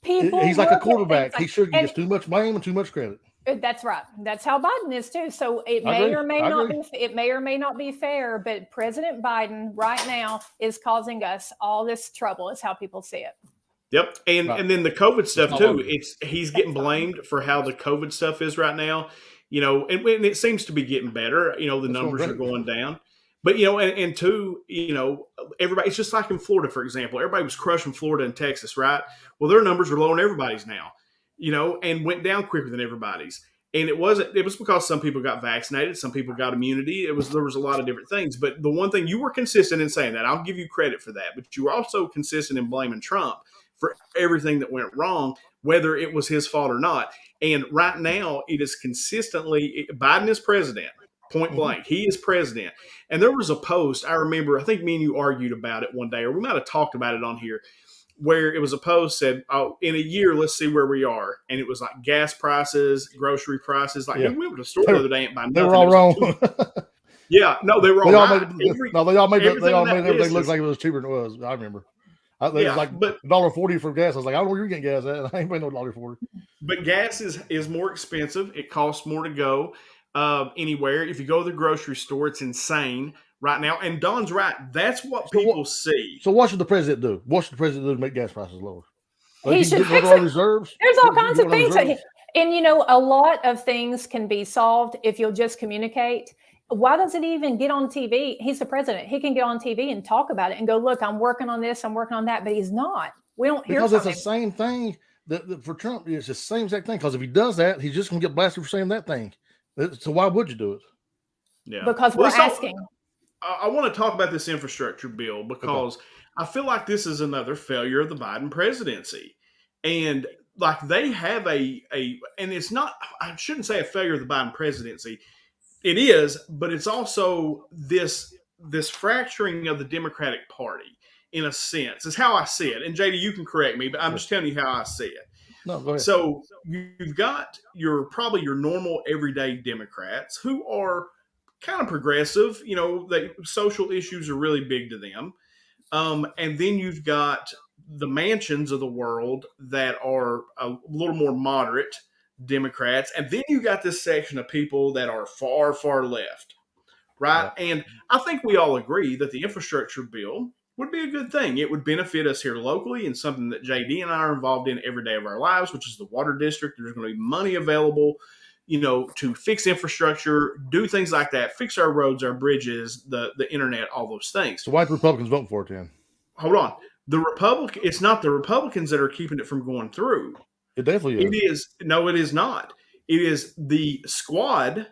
[SPEAKER 2] People.
[SPEAKER 3] He's like a quarterback. He sure gets too much blame and too much credit.
[SPEAKER 2] That's right. That's how Biden is too. So it may or may not be fair, but President Biden right now is causing us all this trouble. Is how people see it.
[SPEAKER 1] Yep, and then the COVID stuff too. He's getting blamed for how the COVID stuff is right now. And it seems to be getting better. The numbers are going down. But, and two, everybody, it's just like in Florida, for example, everybody was crushing Florida and Texas, right? Well, their numbers are lower than everybody's now, and went down quicker than everybody's. And it was because some people got vaccinated. Some people got immunity. There was a lot of different things. But the one thing, you were consistent in saying that. I'll give you credit for that. But you were also consistent in blaming Trump for everything that went wrong, whether it was his fault or not. And right now, it is consistently, Biden is president. Point blank. He is president. And there was a post, I remember, I think me and you argued about it one day, or we might have talked about it on here, where it was a post said, in a year, let's see where we are. And it was like gas prices, grocery prices. Like, we went to the store the other day and buy nothing.
[SPEAKER 3] They were all wrong.
[SPEAKER 1] Yeah, no, they were all right.
[SPEAKER 3] They all made everything look like it was cheaper than it was. I remember. It was like $1.40 for gas. I was like, I don't know where you're getting gas at. I ain't paying no $1.40.
[SPEAKER 1] But gas is more expensive. It costs more to go. Anywhere. If you go to the grocery store, it's insane right now. And Don's right. That's what people see.
[SPEAKER 3] So what should the president do? What should the president do to make gas prices lower?
[SPEAKER 2] He should fix it. Reserves? There's all kinds of things. And a lot of things can be solved if you'll just communicate. Why doesn't he even get on TV? He's the president. He can get on TV and talk about it and go, look, I'm working on this, I'm working on that, but he's not. We don't hear
[SPEAKER 3] because it's the same thing that for Trump. It's the same exact thing. Because if he does that, he's just going to get blasted for saying that thing. So why would you do it?
[SPEAKER 1] Yeah,
[SPEAKER 2] because we're asking.
[SPEAKER 1] I want to talk about this infrastructure bill because I feel like this is another failure of the Biden presidency, and like they have and it's not. I shouldn't say a failure of the Biden presidency. It is, but it's also this fracturing of the Democratic Party in a sense. Is how I see it. And JD, you can correct me, but I'm just telling you how I see it.
[SPEAKER 3] No, go ahead.
[SPEAKER 1] So you've got your normal everyday Democrats who are kind of progressive. Social issues are really big to them. And then you've got the Mansions of the world that are a little more moderate Democrats. And then you got this section of people that are far, far left. Right. Yeah. And I think we all agree that the infrastructure bill would be a good thing. It would benefit us here locally and something that JD and I are involved in every day of our lives, which is the water district. There's going to be money available, to fix infrastructure, do things like that, fix our roads, our bridges, the internet, all those things.
[SPEAKER 3] So why are the Republicans voting for it then?
[SPEAKER 1] Hold on. It's not the Republicans that are keeping it from going through.
[SPEAKER 3] It definitely is.
[SPEAKER 1] It is. No, it is not. It is the squad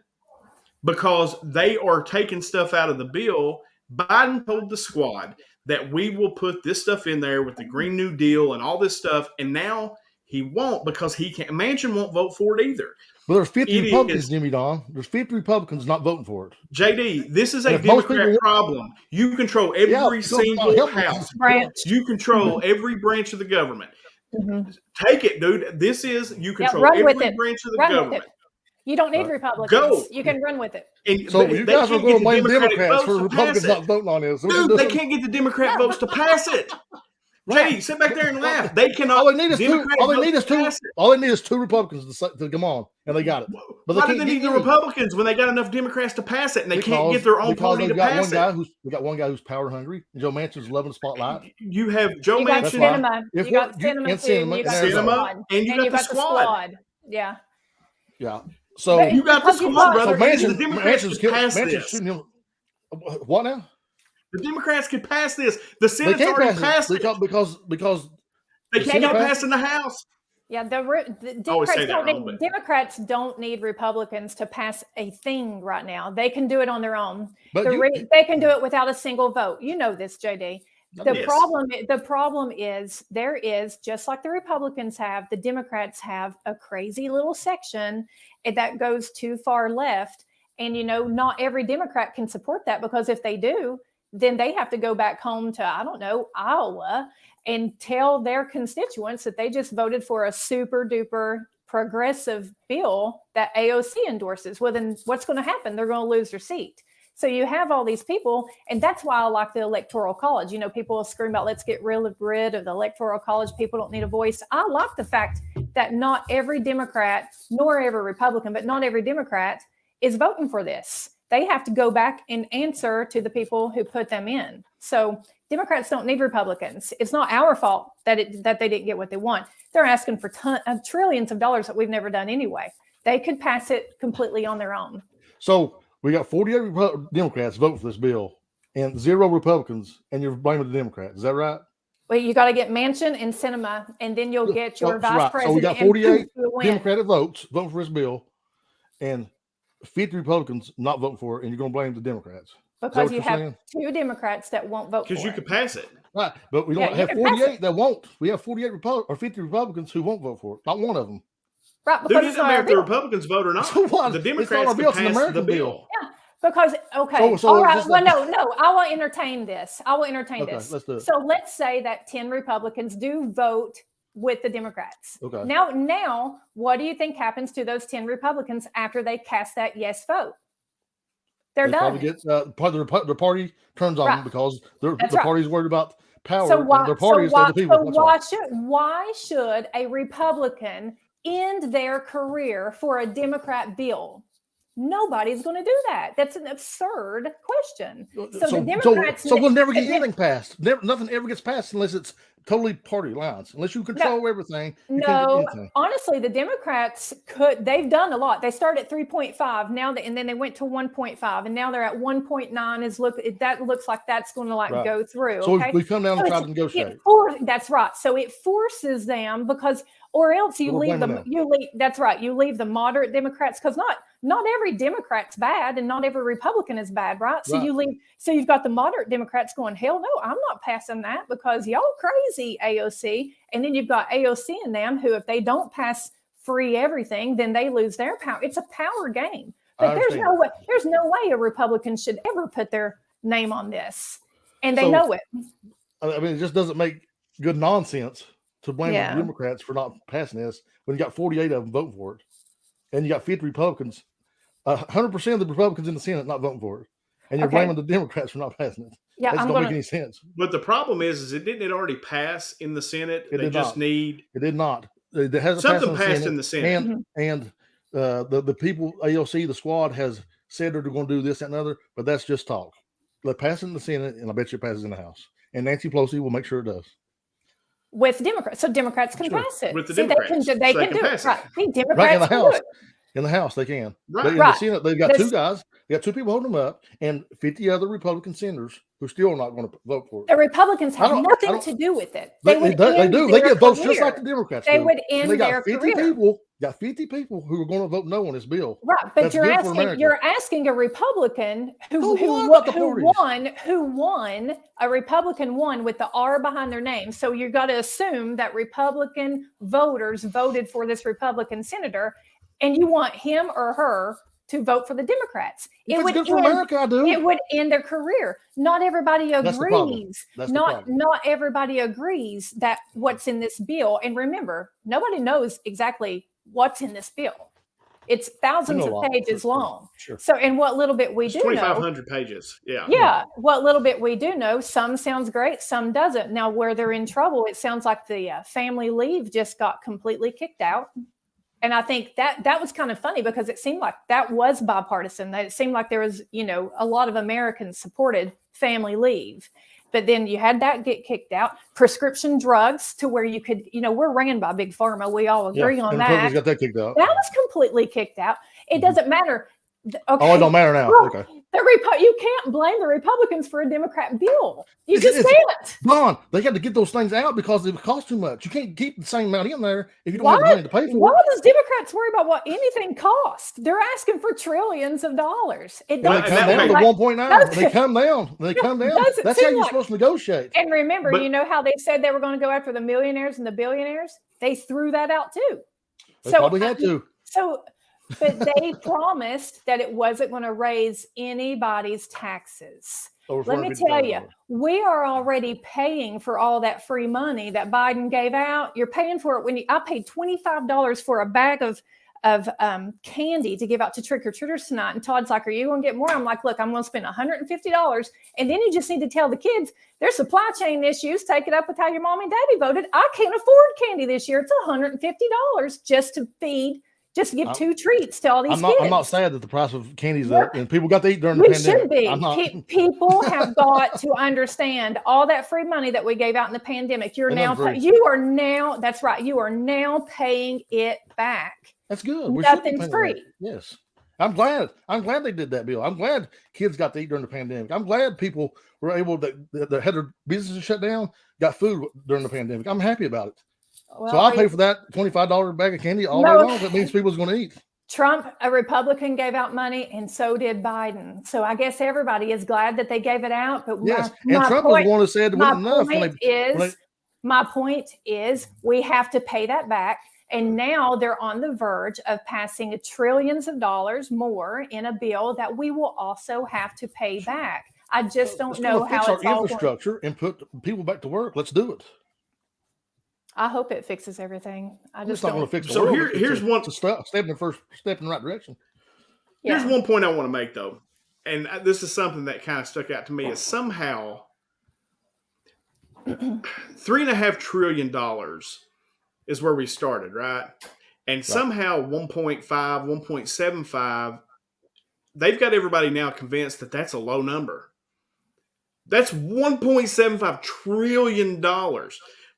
[SPEAKER 1] because they are taking stuff out of the bill. Biden told the squad that we will put this stuff in there with the Green New Deal and all this stuff. And now he won't because he can't. Manchin won't vote for it either.
[SPEAKER 3] Well, there's 50 Republicans, Jimmy Don. There's 50 Republicans not voting for it.
[SPEAKER 1] JD, this is a Democrat problem. You control every single house.
[SPEAKER 2] Branch.
[SPEAKER 1] You control every branch of the government.
[SPEAKER 2] Mm-hmm.
[SPEAKER 1] Take it, dude. You control every branch of the government.
[SPEAKER 2] You don't need Republicans. You can run with it.
[SPEAKER 3] And so you guys are going to blame Democrats for Republicans not voting on this.
[SPEAKER 1] Dude, they can't get the Democrat votes to pass it. Right. Jay, sit back there and laugh. They cannot. All they need
[SPEAKER 3] is two Republicans to come on, and they got it.
[SPEAKER 1] But why do they need the Republicans when they got enough Democrats to pass it, and they can't get their own party to pass it?
[SPEAKER 3] We got one guy who's power hungry. Joe Manchin's loving the spotlight.
[SPEAKER 1] You have Joe Manchin.
[SPEAKER 2] You got Sinema,
[SPEAKER 1] and you got the squad.
[SPEAKER 2] Yeah.
[SPEAKER 3] Yeah. So
[SPEAKER 1] you got the squad, brother.
[SPEAKER 3] So
[SPEAKER 1] the Democrats can pass this.
[SPEAKER 3] What now?
[SPEAKER 1] The Democrats can pass this. The Senate's already passed it
[SPEAKER 3] because
[SPEAKER 1] they can't get passed in the House.
[SPEAKER 2] Yeah, Democrats don't need Republicans to pass a thing right now. They can do it on their own. They can do it without a single vote. You know this, JD. The problem is there is, just like the Republicans have, the Democrats have a crazy little section that goes too far left. And, not every Democrat can support that, because if they do, then they have to go back home to, I don't know, Iowa, and tell their constituents that they just voted for a super duper progressive bill that AOC endorses. Well, then what's going to happen? They're going to lose their seat. So you have all these people, and that's why I like the Electoral College. People scream about, let's get rid of the Electoral College. People don't need a voice. I like the fact that not every Democrat, nor every Republican, but not every Democrat is voting for this. They have to go back and answer to the people who put them in. So Democrats don't need Republicans. It's not our fault that they didn't get what they want. They're asking for trillions of dollars that we've never done anyway. They could pass it completely on their own.
[SPEAKER 3] So we got 48 Democrats voting for this bill and 0 Republicans, and you're blaming the Democrats. Is that right?
[SPEAKER 2] Well, you got to get Manchin and Sinema, and then you'll get your vice president.
[SPEAKER 3] So we got 48 Democratic votes voting for this bill, and 50 Republicans not voting for it, and you're going to blame the Democrats.
[SPEAKER 2] Because you have 2 Democrats that won't vote for it.
[SPEAKER 1] Because you could pass it.
[SPEAKER 3] Right, but we don't have 48 that won't. We have 48 or 50 Republicans who won't vote for it. Not one of them.
[SPEAKER 2] Right,
[SPEAKER 1] because it doesn't matter if the Republicans vote or not. The Democrats can pass the bill.
[SPEAKER 2] Yeah, because, okay, all right. Well, no, I will entertain this. This.
[SPEAKER 3] Let's do it.
[SPEAKER 2] So let's say that 10 Republicans do vote with the Democrats.
[SPEAKER 3] Okay.
[SPEAKER 2] Now, what do you think happens to those 10 Republicans after they cast that yes vote? They're done.
[SPEAKER 3] The party turns on them because the party's worried about power. And their party is the people.
[SPEAKER 2] Why should a Republican end their career for a Democrat bill? Nobody's going to do that. That's an absurd question. So the Democrats.
[SPEAKER 3] So we'll never get anything passed. Nothing ever gets passed unless it's totally party lines. Unless you control everything.
[SPEAKER 2] No, honestly, the Democrats they've done a lot. They started at 3.5 now, and then they went to 1.5, and now they're at 1.9. That looks like that's going to go through.
[SPEAKER 3] So we come down and try to negotiate.
[SPEAKER 2] That's right. So it forces them, because, or else you leave them. That's right. You leave the moderate Democrats, because not every Democrat's bad, and not every Republican is bad, right? So you've got the moderate Democrats going, hell no, I'm not passing that because y'all crazy, AOC. And then you've got AOC and them who, if they don't pass free everything, then they lose their power. It's a power game. But there's no way a Republican should ever put their name on this. And they know it.
[SPEAKER 3] I mean, it just doesn't make good nonsense to blame the Democrats for not passing this when you got 48 of them voting for it. And you got 50 Republicans, 100% of the Republicans in the Senate not voting for it. And you're blaming the Democrats for not passing it.
[SPEAKER 2] Yeah,
[SPEAKER 3] that doesn't make any sense.
[SPEAKER 1] But the problem is it didn't already pass in the Senate?
[SPEAKER 3] It did not. It hasn't
[SPEAKER 1] something passed in the Senate.
[SPEAKER 3] And the people, AOC, the squad has said they're going to do this, that, and other, but that's just talk. Let pass it in the Senate, and I bet you it passes in the House. And Nancy Pelosi will make sure it does.
[SPEAKER 2] With Democrats. So Democrats can pass it.
[SPEAKER 1] With the Democrats.
[SPEAKER 2] They can do it. Right. Democrats
[SPEAKER 3] right in the House.
[SPEAKER 2] Do it.
[SPEAKER 3] In the House, they can.
[SPEAKER 1] Right.
[SPEAKER 3] In the Senate, they've got 2 guys. They got 2 people holding them up, and 50 other Republican senators who still are not going to vote for it.
[SPEAKER 2] The Republicans have nothing to do with it.
[SPEAKER 3] They do. They get votes just like the Democrats do.
[SPEAKER 2] They would end their career.
[SPEAKER 3] Got 50 people who are going to vote no on this bill.
[SPEAKER 2] Right, but you're asking a Republican who won. A Republican won with the R behind their name. So you've got to assume that Republican voters voted for this Republican senator, and you want him or her to vote for the Democrats.
[SPEAKER 3] It would
[SPEAKER 2] end their career. Not everybody agrees. Not everybody agrees that what's in this bill. And remember, nobody knows exactly what's in this bill. It's thousands of pages long.
[SPEAKER 3] Sure.
[SPEAKER 2] So, and what little bit we do know,
[SPEAKER 1] 2,500 pages. Yeah.
[SPEAKER 2] Yeah. What little bit we do know, some sounds great, some doesn't. Now, where they're in trouble, it sounds like the family leave just got completely kicked out. And I think that was kind of funny because it seemed like that was bipartisan. It seemed like there was, a lot of Americans supported family leave. But then you had that get kicked out. Prescription drugs, to where you could, we're ran by Big Pharma. We all agree on that.
[SPEAKER 3] Got that kicked out.
[SPEAKER 2] That was completely kicked out. It doesn't matter. Okay.
[SPEAKER 3] Oh, it don't matter now. Okay.
[SPEAKER 2] You can't blame the Republicans for a Democrat bill. You just can't.
[SPEAKER 3] Don, they got to get those things out because it costs too much. You can't keep the same amount in there if you don't have the money to pay for it.
[SPEAKER 2] Why does Democrats worry about what anything costs? They're asking for trillions of dollars.
[SPEAKER 3] They come down to 1.9. They come down. They come down. That's how you're supposed to negotiate.
[SPEAKER 2] And remember, you know how they said they were going to go after the millionaires and the billionaires? They threw that out too.
[SPEAKER 3] They probably had to.
[SPEAKER 2] But they promised that it wasn't going to raise anybody's taxes. Let me tell you, we are already paying for all that free money that Biden gave out. You're paying for it I paid $25 for a bag of candy to give out to trick-or-treaters tonight. And Todd's like, are you going to get more? I'm like, look, I'm going to spend $150. And then you just need to tell the kids there's supply chain issues. Take it up with how your mom and daddy voted. I can't afford candy this year. It's $150 just to give 2 treats to all these kids.
[SPEAKER 3] I'm not sad that the price of candy is up and people got to eat during the pandemic.
[SPEAKER 2] Should be. People have got to understand all that free money that we gave out in the pandemic. You are now paying it back.
[SPEAKER 3] That's good.
[SPEAKER 2] Nothing's free.
[SPEAKER 3] Yes. I'm glad they did that bill. I'm glad kids got to eat during the pandemic. I'm glad people were able that had their businesses shut down, got food during the pandemic. I'm happy about it. Well, so I'll pay for that $25 bag of candy all day long. That means people's going to eat.
[SPEAKER 2] Trump, a Republican, gave out money, and so did Biden. So I guess everybody is glad that they gave it out. But
[SPEAKER 3] yes, and Trump was the one who said it wasn't enough.
[SPEAKER 2] My point is we have to pay that back. And now they're on the verge of passing trillions of dollars more in a bill that we will also have to pay back. I just don't know how it's all
[SPEAKER 3] infrastructure and put people back to work. Let's do it.
[SPEAKER 2] I hope it fixes everything.
[SPEAKER 3] It's not going to fix the
[SPEAKER 1] world.
[SPEAKER 3] So
[SPEAKER 1] here's one
[SPEAKER 3] step in the right direction.
[SPEAKER 1] Here's one point I want to make though, and this is something that kind of stuck out to me: is somehow $3.5 trillion is where we started, right? And somehow 1.5, 1.75, they've got everybody now convinced that that's a low number. That's $1.75 trillion.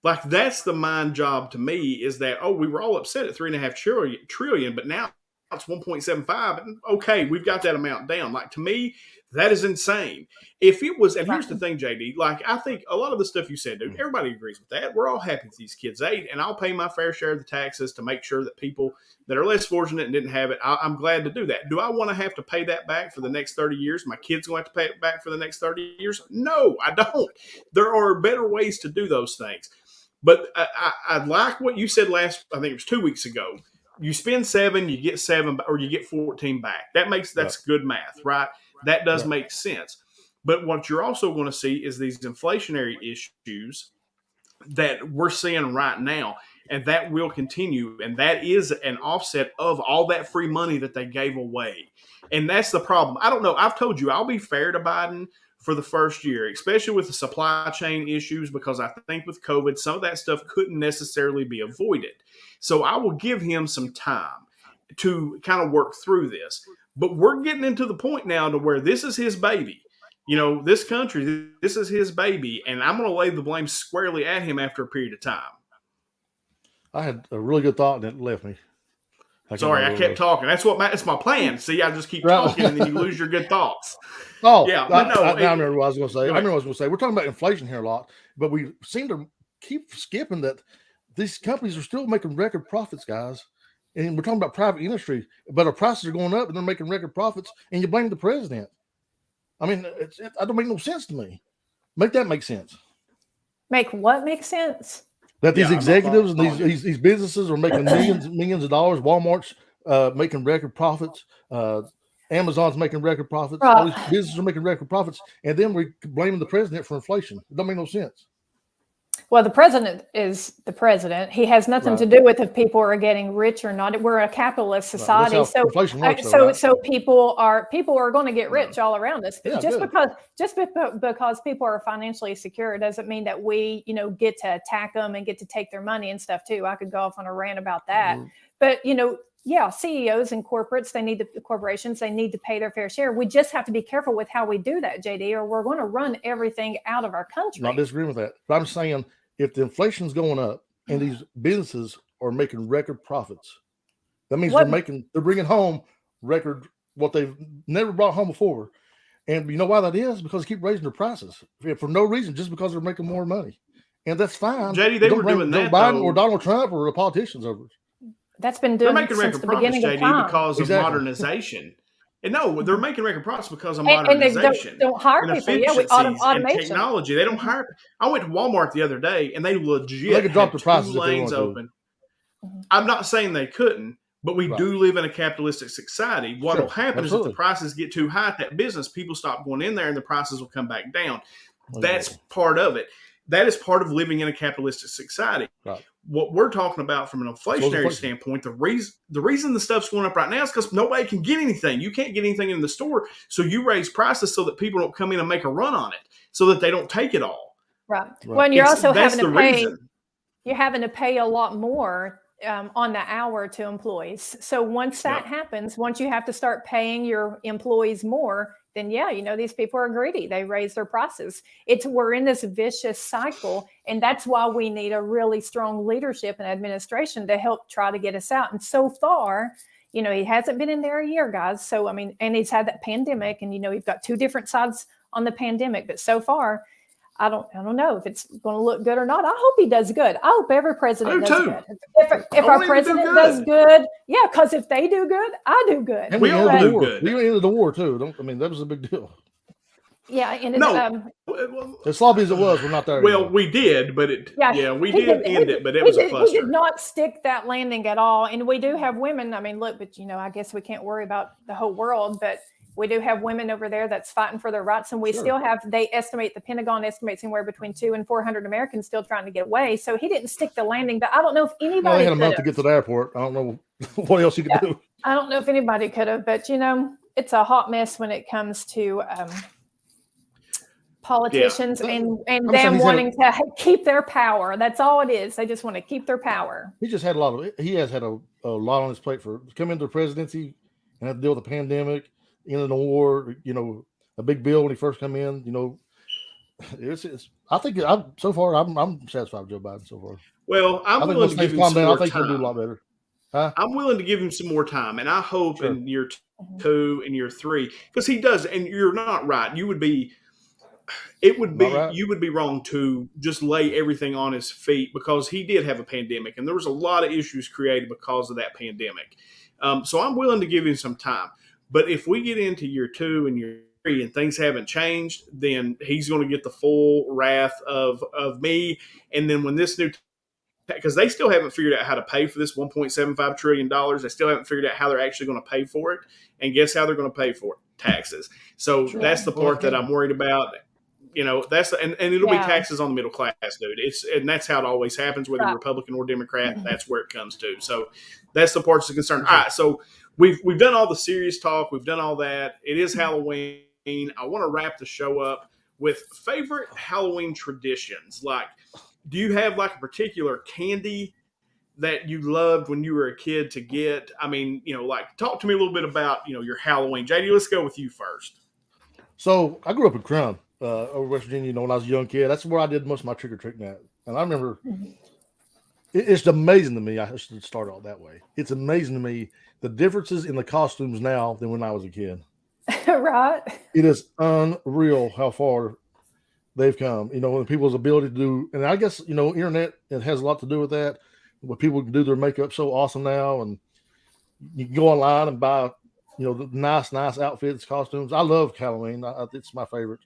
[SPEAKER 1] Like, that's the mind job to me, is that, we were all upset at $3.5 trillion, but now it's 1.75. Okay, we've got that amount down. Like, to me, that is insane. If it was, and here's the thing, JD, like, I think a lot of the stuff you said, dude, everybody agrees with that. We're all happy that these kids ate, and I'll pay my fair share of the taxes to make sure that people that are less fortunate and didn't have it, I'm glad to do that. Do I want to have to pay that back for the next 30 years? My kids going to have to pay it back for the next 30 years? No, I don't. There are better ways to do those things. But I like what you said I think it was 2 weeks ago. You spend 7, you get 7, or you get 14 back. That's good math, right? That does make sense. But what you're also going to see is these inflationary issues that we're seeing right now, and that will continue. And that is an offset of all that free money that they gave away. And that's the problem. I don't know. I've told you, I'll be fair to Biden for the first year, especially with the supply chain issues, because I think with COVID, some of that stuff couldn't necessarily be avoided. So I will give him some time to kind of work through this. But we're getting into the point now to where this is his baby. You know, this country, this is his baby, and I'm going to lay the blame squarely at him after a period of time.
[SPEAKER 3] I had a really good thought and it left me.
[SPEAKER 1] Sorry, I kept talking. That's my plan. See, I just keep talking and then you lose your good thoughts.
[SPEAKER 3] Oh, yeah. I remember what I was going to say. I remember what I was going to say. We're talking about inflation here a lot, but we seem to keep skipping that these companies are still making record profits, guys. And we're talking about private industry, but our prices are going up and they're making record profits, and you blame the president. I mean, it don't make no sense to me. Make that make sense.
[SPEAKER 2] Make what make sense?
[SPEAKER 3] That these executives and these businesses are making millions of dollars. Walmart's making record profits. Amazon's making record profits. All these businesses are making record profits, and then we're blaming the president for inflation. It don't make no sense.
[SPEAKER 2] Well, the president is the president. He has nothing to do with if people are getting rich or not. We're a capitalist society, so people are going to get rich all around us.
[SPEAKER 3] Yeah,
[SPEAKER 2] just because people are financially secure doesn't mean that we, get to attack them and get to take their money and stuff too. I could go off on a rant about that, but CEOs and corporations, they need to pay their fair share. We just have to be careful with how we do that, JD, or we're going to run everything out of our country.
[SPEAKER 3] Not disagreeing with that, but I'm saying if the inflation's going up and these businesses are making record profits, that means they're bringing home record what they've never brought home before. And you know why that is? Because they keep raising their prices for no reason, just because they're making more money. And that's fine.
[SPEAKER 1] JD, they were doing
[SPEAKER 3] Joe
[SPEAKER 1] that
[SPEAKER 3] Biden
[SPEAKER 1] though.
[SPEAKER 3] or Donald Trump or the politicians over it.
[SPEAKER 2] That's been
[SPEAKER 1] They're
[SPEAKER 2] doing
[SPEAKER 1] making
[SPEAKER 2] since
[SPEAKER 1] record
[SPEAKER 2] the
[SPEAKER 1] profits,
[SPEAKER 2] beginning of
[SPEAKER 1] JD,
[SPEAKER 2] time.
[SPEAKER 1] because of
[SPEAKER 3] Exactly.
[SPEAKER 1] modernization. And no, they're making record profits because of
[SPEAKER 2] And they
[SPEAKER 1] modernization
[SPEAKER 2] don't hire
[SPEAKER 1] and
[SPEAKER 2] people. Yeah, with
[SPEAKER 1] efficiencies and
[SPEAKER 2] automation.
[SPEAKER 1] technology. They don't hire. I went to Walmart the other day, and they legit
[SPEAKER 3] They could drop
[SPEAKER 1] had
[SPEAKER 3] the prices
[SPEAKER 1] 2
[SPEAKER 3] if they
[SPEAKER 1] lanes
[SPEAKER 3] want to.
[SPEAKER 1] open. I'm not saying they couldn't, but we
[SPEAKER 3] Right.
[SPEAKER 1] do live in a capitalistic society. What will happen is if
[SPEAKER 3] Absolutely.
[SPEAKER 1] the prices get too high at that business, people stop going in there, and the prices will come back down. That's part of it. That is part of living in a capitalistic society.
[SPEAKER 3] Right.
[SPEAKER 1] What we're talking about from an inflationary standpoint, the reason the stuff's going up right now is because nobody can get anything. You can't get anything in the store, so you raise prices so that people don't come in and make a run on it, so that they don't take it all.
[SPEAKER 2] Right. Well, and you're also having to pay.
[SPEAKER 1] Reason.
[SPEAKER 2] You're having to pay a lot more on the hour to employees. So once that happens, once you have to start paying your employees more, then these people are greedy. They raise their prices. We're in this vicious cycle, and that's why we need a really strong leadership and administration to help try to get us out. And so far, he hasn't been in there a year, guys. So and he's had that pandemic, and we've got 2 different sides on the pandemic. But so far, I don't know if it's going to look good or not. I hope he does good. I hope every president does good. If our president does good, because if they do good, I do good.
[SPEAKER 3] And we ended the war. We ended the war too. That was a big deal.
[SPEAKER 2] Yeah, and
[SPEAKER 3] as sloppy as it was, we're not there.
[SPEAKER 1] Well, we did, but we did end it, but it was a cluster.
[SPEAKER 2] We did not stick that landing at all, and we do have women. I mean, look, but I guess we can't worry about the whole world, but we do have women over there that's fighting for their rights, and we still have. The Pentagon estimates anywhere between 200 and 400 Americans still trying to get away. So he didn't stick the landing, but I don't know if anybody.
[SPEAKER 3] They had a month to get to the airport. I don't know what else you could do.
[SPEAKER 2] I don't know if anybody could have, but it's a hot mess when it comes to politicians and them wanting to keep their power. That's all it is. They just want to keep their power.
[SPEAKER 3] He just had he has had a lot on his plate for coming into the presidency and have to deal with the pandemic, end of the war, a big bill when he first come in, I think so far I'm satisfied with Joe Biden so far.
[SPEAKER 1] Well, I'm willing to give him some more time.
[SPEAKER 3] I think he'll do a lot better.
[SPEAKER 1] I'm willing to give him some more time, and I hope in year 2 and year 3, because he does. And you're not right. You would be wrong to just lay everything on his feet, because he did have a pandemic, and there was a lot of issues created because of that pandemic. So I'm willing to give him some time. But if we get into year 2 and year 3 and things haven't changed, then he's going to get the full wrath of me. And then when this because they still haven't figured out how to pay for this $1.75 trillion. They still haven't figured out how they're actually going to pay for it. And guess how they're going to pay for it? Taxes. So that's the part that I'm worried about. That's and it'll be taxes on the middle class, dude. And that's how it always happens, whether you're Republican or Democrat. Mm-hmm. That's where it comes to. So that's the parts of concern. All right, so we've done all the serious talk. We've done all that. It is Halloween. I want to wrap the show up with favorite Halloween traditions. Like, do you have like a particular candy that you loved when you were a kid to get? I mean, talk to me a little bit about, your Halloween. JD, let's go with you first.
[SPEAKER 3] So I grew up in Crown, over West Virginia, when I was a young kid. That's where I did most of my trick-or-treating at. And I remember it's amazing to me. I should start all that way. It's amazing to me the differences in the costumes now than when I was a kid.
[SPEAKER 2] Right.
[SPEAKER 3] It is unreal how far they've come. And people's ability to do, and I guess, internet, it has a lot to do with that. But people can do their makeup so awesome now, and you can go online and buy, the nice outfits, costumes. I love Halloween. It's my favorite.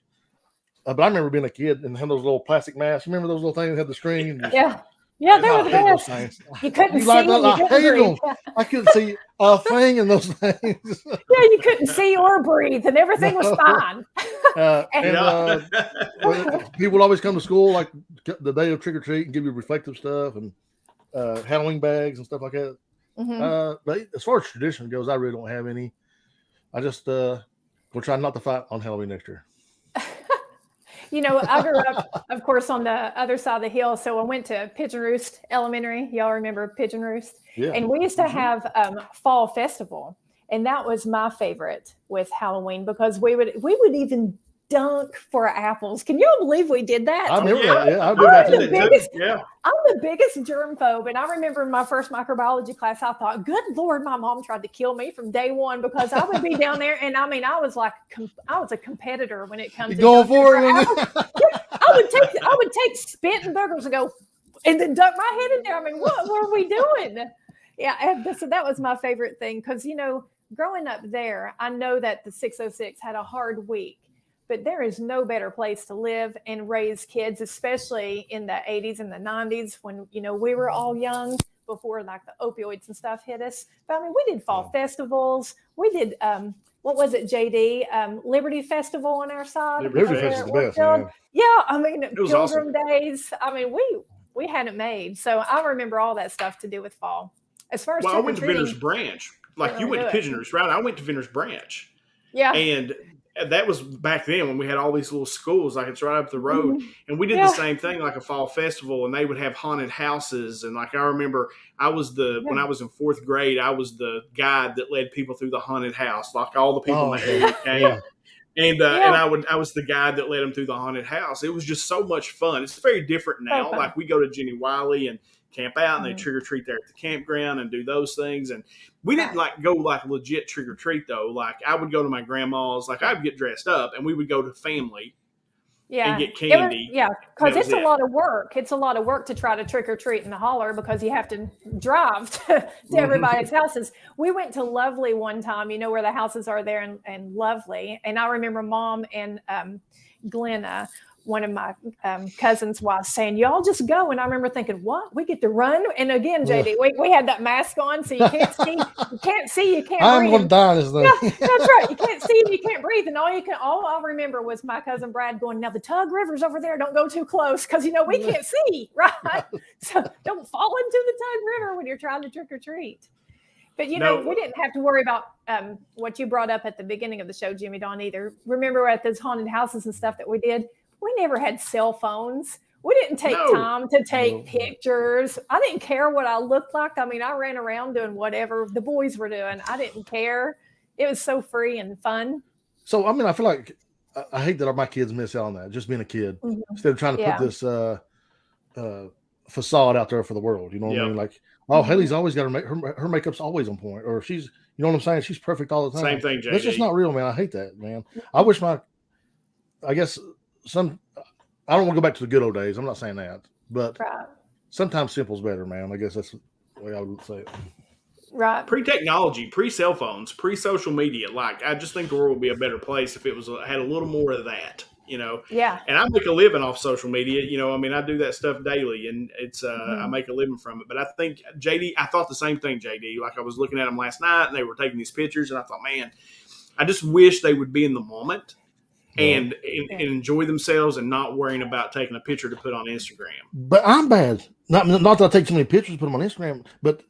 [SPEAKER 3] But I remember being a kid and had those little plastic masks. You remember those little things that had the screen?
[SPEAKER 2] Yeah, they were the best. You couldn't see.
[SPEAKER 3] I hated them. I couldn't see a thing in those things.
[SPEAKER 2] You couldn't see or breathe, and everything was fine.
[SPEAKER 3] People always come to school like the day of trick or treat and give you reflective stuff and Halloween bags and stuff like that. Mm-hmm. But as far as tradition goes, I really don't have any. I just will try not to fight on Halloween next year.
[SPEAKER 2] I grew up, of course, on the other side of the hill. So I went to Pigeon Roost Elementary. Y'all remember Pigeon Roost? Yeah. And we used to have fall festival. And that was my favorite with Halloween, because we would even dunk for apples. Can you believe we did that?
[SPEAKER 3] I remember that. Yeah, I
[SPEAKER 2] I'm
[SPEAKER 3] remember that
[SPEAKER 2] the
[SPEAKER 3] too.
[SPEAKER 2] biggest,
[SPEAKER 1] Yeah.
[SPEAKER 2] I'm the biggest germphobe. And I remember in my first microbiology class, I thought, good Lord, my mom tried to kill me from day one because I would be down there. And I mean, I was a competitor when it comes to
[SPEAKER 3] going for it.
[SPEAKER 2] I would take spit and boogers and go, and then dunk my head in there. I mean, what were we doing? Yeah. So that was my favorite thing. Cause growing up there, I know that the 606 had a hard week, but there is no better place to live and raise kids, especially in the 80s and the 90s when, we were all young before like the opioids and stuff hit us. But I mean, we did fall festivals. We did, what was it, JD? Liberty Festival on our side.
[SPEAKER 3] Liberty Festival is the best, man.
[SPEAKER 2] Yeah. I mean, Pilgrim
[SPEAKER 1] awesome.
[SPEAKER 2] Days. I mean, we had it made. So I remember all that stuff to do with fall. As far as
[SPEAKER 1] I went to Venters Branch. Like you went to Pigeoners, right? I went to Venters Branch.
[SPEAKER 2] Yeah.
[SPEAKER 1] And that was back then when we had all these little schools, like it's right up the road. Mm-hmm. And we did the same thing, like a fall festival, and they would have haunted houses. And like I remember when I was in 4th grade, I was the guide that led people through the haunted house. Like all the people in the came. Yeah. And I was the guy that led them through the haunted house. It was just so much fun. It's very different now. Like we go to Jenny Wiley and camp out, and they trick or treat there at the campground and do those things. And we didn't like go like legit trick or treat though. Like I would go to my grandma's, like I'd get dressed up, and we would go to family. And get candy.
[SPEAKER 2] Because it's a lot of work. It's a lot of work to try to trick or treat in the holler because you have to drive to everybody's houses. We went to Lovely one time, where the houses are there and Lovely. And I remember Mom and Glenna, one of my cousins' wives, saying, y'all just go. And I remember thinking, what? We get to run? And again, JD, we had that mask on, so you can't see. You can't breathe.
[SPEAKER 3] I'm going to die this thing.
[SPEAKER 2] Yeah, that's right. You can't see and you can't breathe. And all I remember was my cousin Brad going, now the Tug River's over there. Don't go too close because, we can't see, right? So don't fall into the Tug River when you're trying to trick or treat. But, we didn't have to worry about what you brought up at the beginning of the show, Jimmy Dawn, either. Remember at those haunted houses and stuff that we did? We never had cell phones. We didn't take time to take pictures. I didn't care what I looked like. I mean, I ran around doing whatever the boys were doing. I didn't care. It was so free and fun.
[SPEAKER 3] So, I mean, I feel like I hate that my kids miss out on that, just being a kid, instead of trying to put this facade out there for the world. You know what I mean? Like, Haley's always got her makeup's always on point, or she's, you know what I'm saying? She's perfect all the time.
[SPEAKER 1] Same thing, JD.
[SPEAKER 3] That's just not real, man. I hate that, man. I wish I don't want to go back to the good old days. I'm not saying that, but sometimes simple's better, man. I guess that's the way I would say it.
[SPEAKER 2] Right.
[SPEAKER 1] Pre-technology, pre-cell phones, pre-social media. Like, I just think the world would be a better place if it had a little more of that,
[SPEAKER 2] Yeah.
[SPEAKER 1] And I make a living off social media. I mean, I do that stuff daily, and it's I make a living from it. But I think I thought the same thing, JD. Like I was looking at them last night, and they were taking these pictures, and I thought, man, I just wish they would be in the moment. And enjoy themselves and not worrying about taking a picture to put on Instagram.
[SPEAKER 3] But I'm bad. Not that I take too many pictures to put them on Instagram, but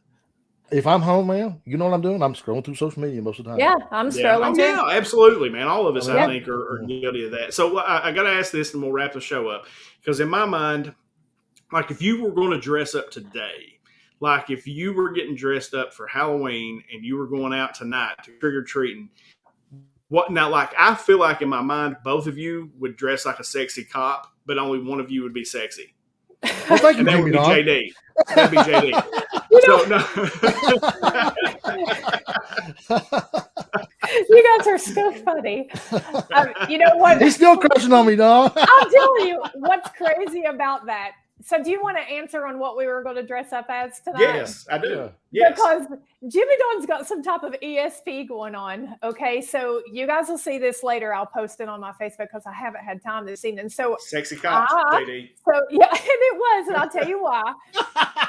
[SPEAKER 3] if I'm home, man, you know what I'm doing? I'm scrolling through social media most of the time.
[SPEAKER 2] Yeah, I'm scrolling too.
[SPEAKER 1] Yeah, absolutely, man. All of us, I think, are guilty of that. So I got to ask this, and we'll wrap the show up. Because in my mind, like if you were going to dress up today, like if you were getting dressed up for Halloween and you were going out tonight to trick-or-treating, what now? Like I feel like in my mind, both of you would dress like a sexy cop, but only one of you would be sexy.
[SPEAKER 3] Well, thank you,
[SPEAKER 1] and that would be JD. That'd be JD.
[SPEAKER 2] You guys are so funny. You know what?
[SPEAKER 3] He's still crushing on me, dog.
[SPEAKER 2] I'll tell you what's crazy about that. So do you want to answer on what we were going to dress up as tonight?
[SPEAKER 1] Yes, I do. Yes.
[SPEAKER 2] Because Jimmy Dawn's got some type of ESP going on. Okay, so you guys will see this later. I'll post it on my Facebook because I haven't had time this evening. So
[SPEAKER 1] sexy cops, JD.
[SPEAKER 2] So yeah, and it was, and I'll tell you why.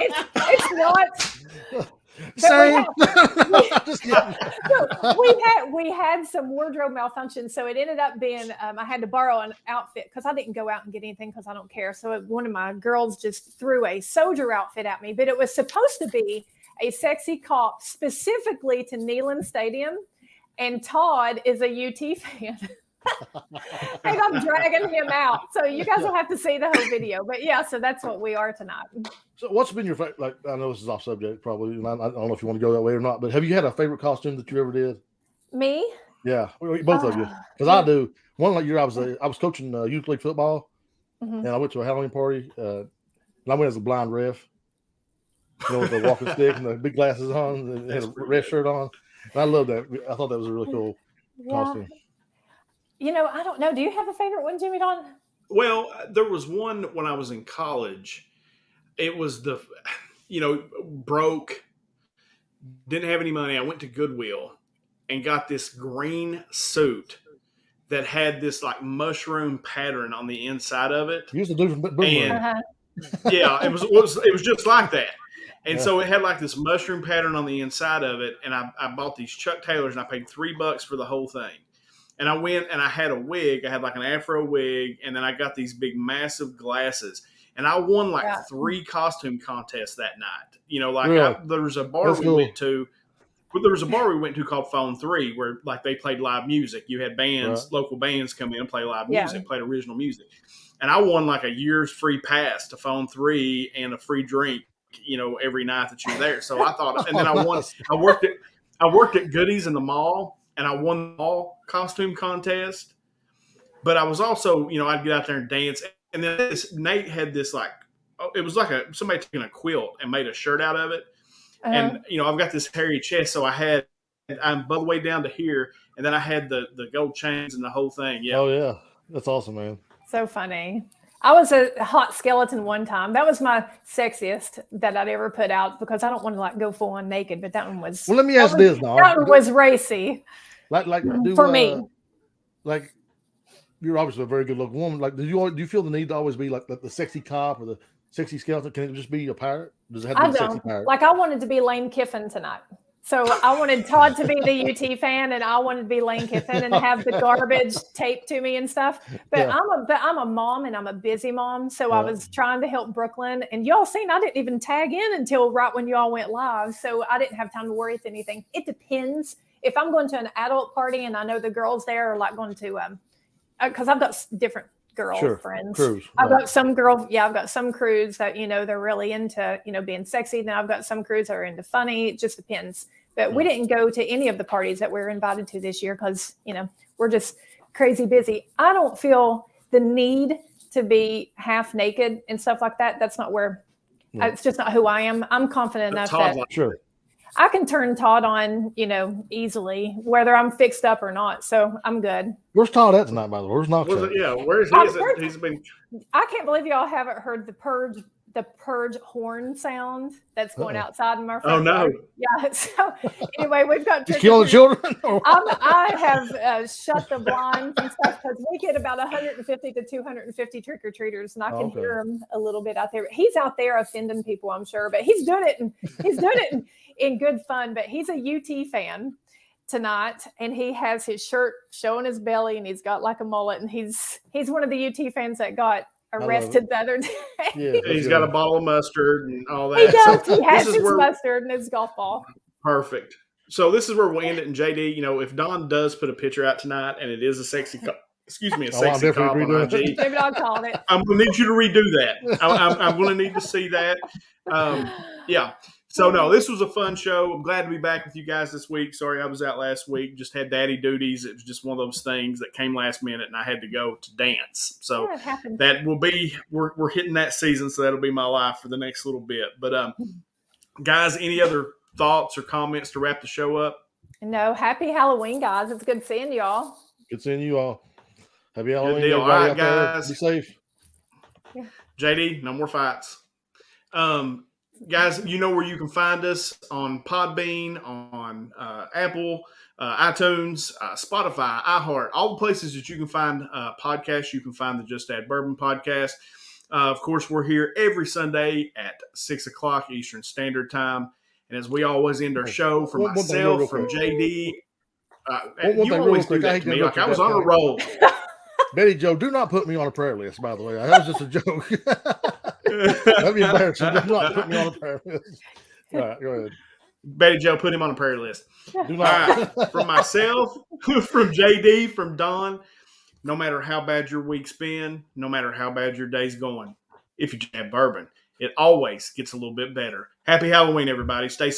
[SPEAKER 2] It's not.
[SPEAKER 3] Same.
[SPEAKER 2] We had some wardrobe malfunction, so it ended up being I had to borrow an outfit because I didn't go out and get anything because I don't care. So one of my girls just threw a soldier outfit at me, but it was supposed to be a sexy cop specifically to Neyland Stadium, and Todd is a UT fan. And I'm dragging him out. So you guys will have to see the whole video. But yeah, so that's what we are tonight.
[SPEAKER 3] So what's been your favorite, like, I know this is off subject probably, and I don't know if you want to go that way or not, but have you had a favorite costume that you ever did?
[SPEAKER 2] Me?
[SPEAKER 3] Yeah, both of you. Because I do. One year I was coaching youth league football, and I went to a Halloween party. And I went as a blind ref. With the walking stick and the big glasses on, and had a red shirt on. And I love that. I thought that was a really cool costume.
[SPEAKER 2] I don't know. Do you have a favorite one, Jimmy Don?
[SPEAKER 1] Well, there was one when I was in college. It was broke, didn't have any money. I went to Goodwill and got this green suit that had this like mushroom pattern on the inside of it.
[SPEAKER 3] You used to do from Boomerang.
[SPEAKER 1] Yeah, it was just like that. And so it had like this mushroom pattern on the inside of it. And I bought these Chuck Taylors and I paid $3 for the whole thing. And I went and I had a wig. I had like an Afro wig. And then I got these big, massive glasses. And I won like 3 costume contests that night. There was a bar went to. But there was a bar we went to called Phone 3 where like they played live music. You had bands, local bands come in and play live music, played original music. And I won like a year's free pass to Phone 3 and a free drink, every night that you were there. So I thought, and then I worked at Goodies in the mall and I won the mall costume contest. But I was also, I'd get out there and dance. And then Nate had this it was like somebody taking a quilt and made a shirt out of it. And, I've got this hairy chest. So I'm all the way down to here. And then I had the gold chains and the whole thing. Yeah.
[SPEAKER 3] Oh, yeah. That's awesome, man.
[SPEAKER 2] So funny. I was a hot skeleton one time. That was my sexiest that I'd ever put out because I don't want to go full on naked, but that one was.
[SPEAKER 3] Well, let me ask this now.
[SPEAKER 2] That one was racy. For me.
[SPEAKER 3] Like, you're obviously a very good looking woman. Like, do you feel the need to always be like the sexy cop or the sexy skeleton? Can it just be a pirate? Does it have to be a sexy pirate?
[SPEAKER 2] Like, I wanted to be Lane Kiffin tonight. So I wanted Todd to be the UT fan, and I wanted to be Lane Kiffin and have the garbage taped to me and stuff. But I'm a mom, and I'm a busy mom. So I was trying to help Brooklyn, and y'all seen I didn't even tag in until right when y'all went live. So I didn't have time to worry with anything. It depends. If I'm going to an adult party and I know the girls there are like going to, because I've got different girl friends.
[SPEAKER 3] Crews,
[SPEAKER 2] I've got some I've got some crews that, they're really into, being sexy. Then I've got some crews that are into funny. It just depends. But we didn't go to any of the parties that we were invited to this year because, we're just crazy busy. I don't feel the need to be half naked and stuff like that. That's not where, it's just not who I am. I'm confident enough that I can turn Todd on, easily, whether I'm fixed up or not. So I'm good.
[SPEAKER 3] Where's Todd at tonight, by the way? Where's Knox at?
[SPEAKER 1] Yeah, where's he? He's been.
[SPEAKER 2] I can't believe y'all haven't heard the purge horn sound that's going outside in my front yard. Yeah. So anyway, we've got
[SPEAKER 3] killing the children.
[SPEAKER 2] I have shut the blinds and stuff because we get about 150 to 250 trick or treaters, and I can hear them a little bit out there. He's out there offending people, I'm sure, but he's doing it in good fun. But he's a UT fan tonight, and he has his shirt showing his belly, and he's got like a mullet, and he's one of the UT fans that got arrested the other day.
[SPEAKER 1] Yeah, he's got a bottle of mustard and all that.
[SPEAKER 2] He does. So he has his mustard and his golf ball.
[SPEAKER 1] Perfect. So this is where we'll end it. And JD, if Don does put a picture out tonight and it is a sexy cop on IG,
[SPEAKER 2] maybe I'll call it.
[SPEAKER 1] I'm going to need you to redo that. I'm going to need to see that. Yeah. So, no, this was a fun show. I'm glad to be back with you guys this week. Sorry I was out last week. Just had daddy duties. It was just one of those things that came last minute, and I had to go to dance. So that will be – we're hitting that season, so that'll be my life for the next little bit. But, guys, any other thoughts or comments to wrap the show up?
[SPEAKER 2] No. Happy Halloween, guys. It's good seeing y'all.
[SPEAKER 3] Good seeing you all. Happy Halloween.
[SPEAKER 1] Good deal. All right, guys.
[SPEAKER 3] Be safe.
[SPEAKER 2] Yeah.
[SPEAKER 1] JD, no more fights. Guys, you know where you can find us on Podbean, on Apple, iTunes, Spotify, iHeart, all the places that you can find podcasts. You can find the Just Add Bourbon podcast. Of course, we're here every Sunday at 6 o'clock Eastern Standard Time. And as we always end our show, from myself, from JD, you always do that to me. Like I was on a roll.
[SPEAKER 3] Betty Joe, do not put me on a prayer list, by the way. That was just a joke. That'd be embarrassing. Do not put me on a prayer list. All right, go ahead.
[SPEAKER 1] Betty Joe, put him on a prayer list.
[SPEAKER 3] Do not.
[SPEAKER 1] All right. From myself, from JD, from Don, no matter how bad your week's been, no matter how bad your day's going, if you have bourbon, it always gets a little bit better. Happy Halloween, everybody. Stay safe.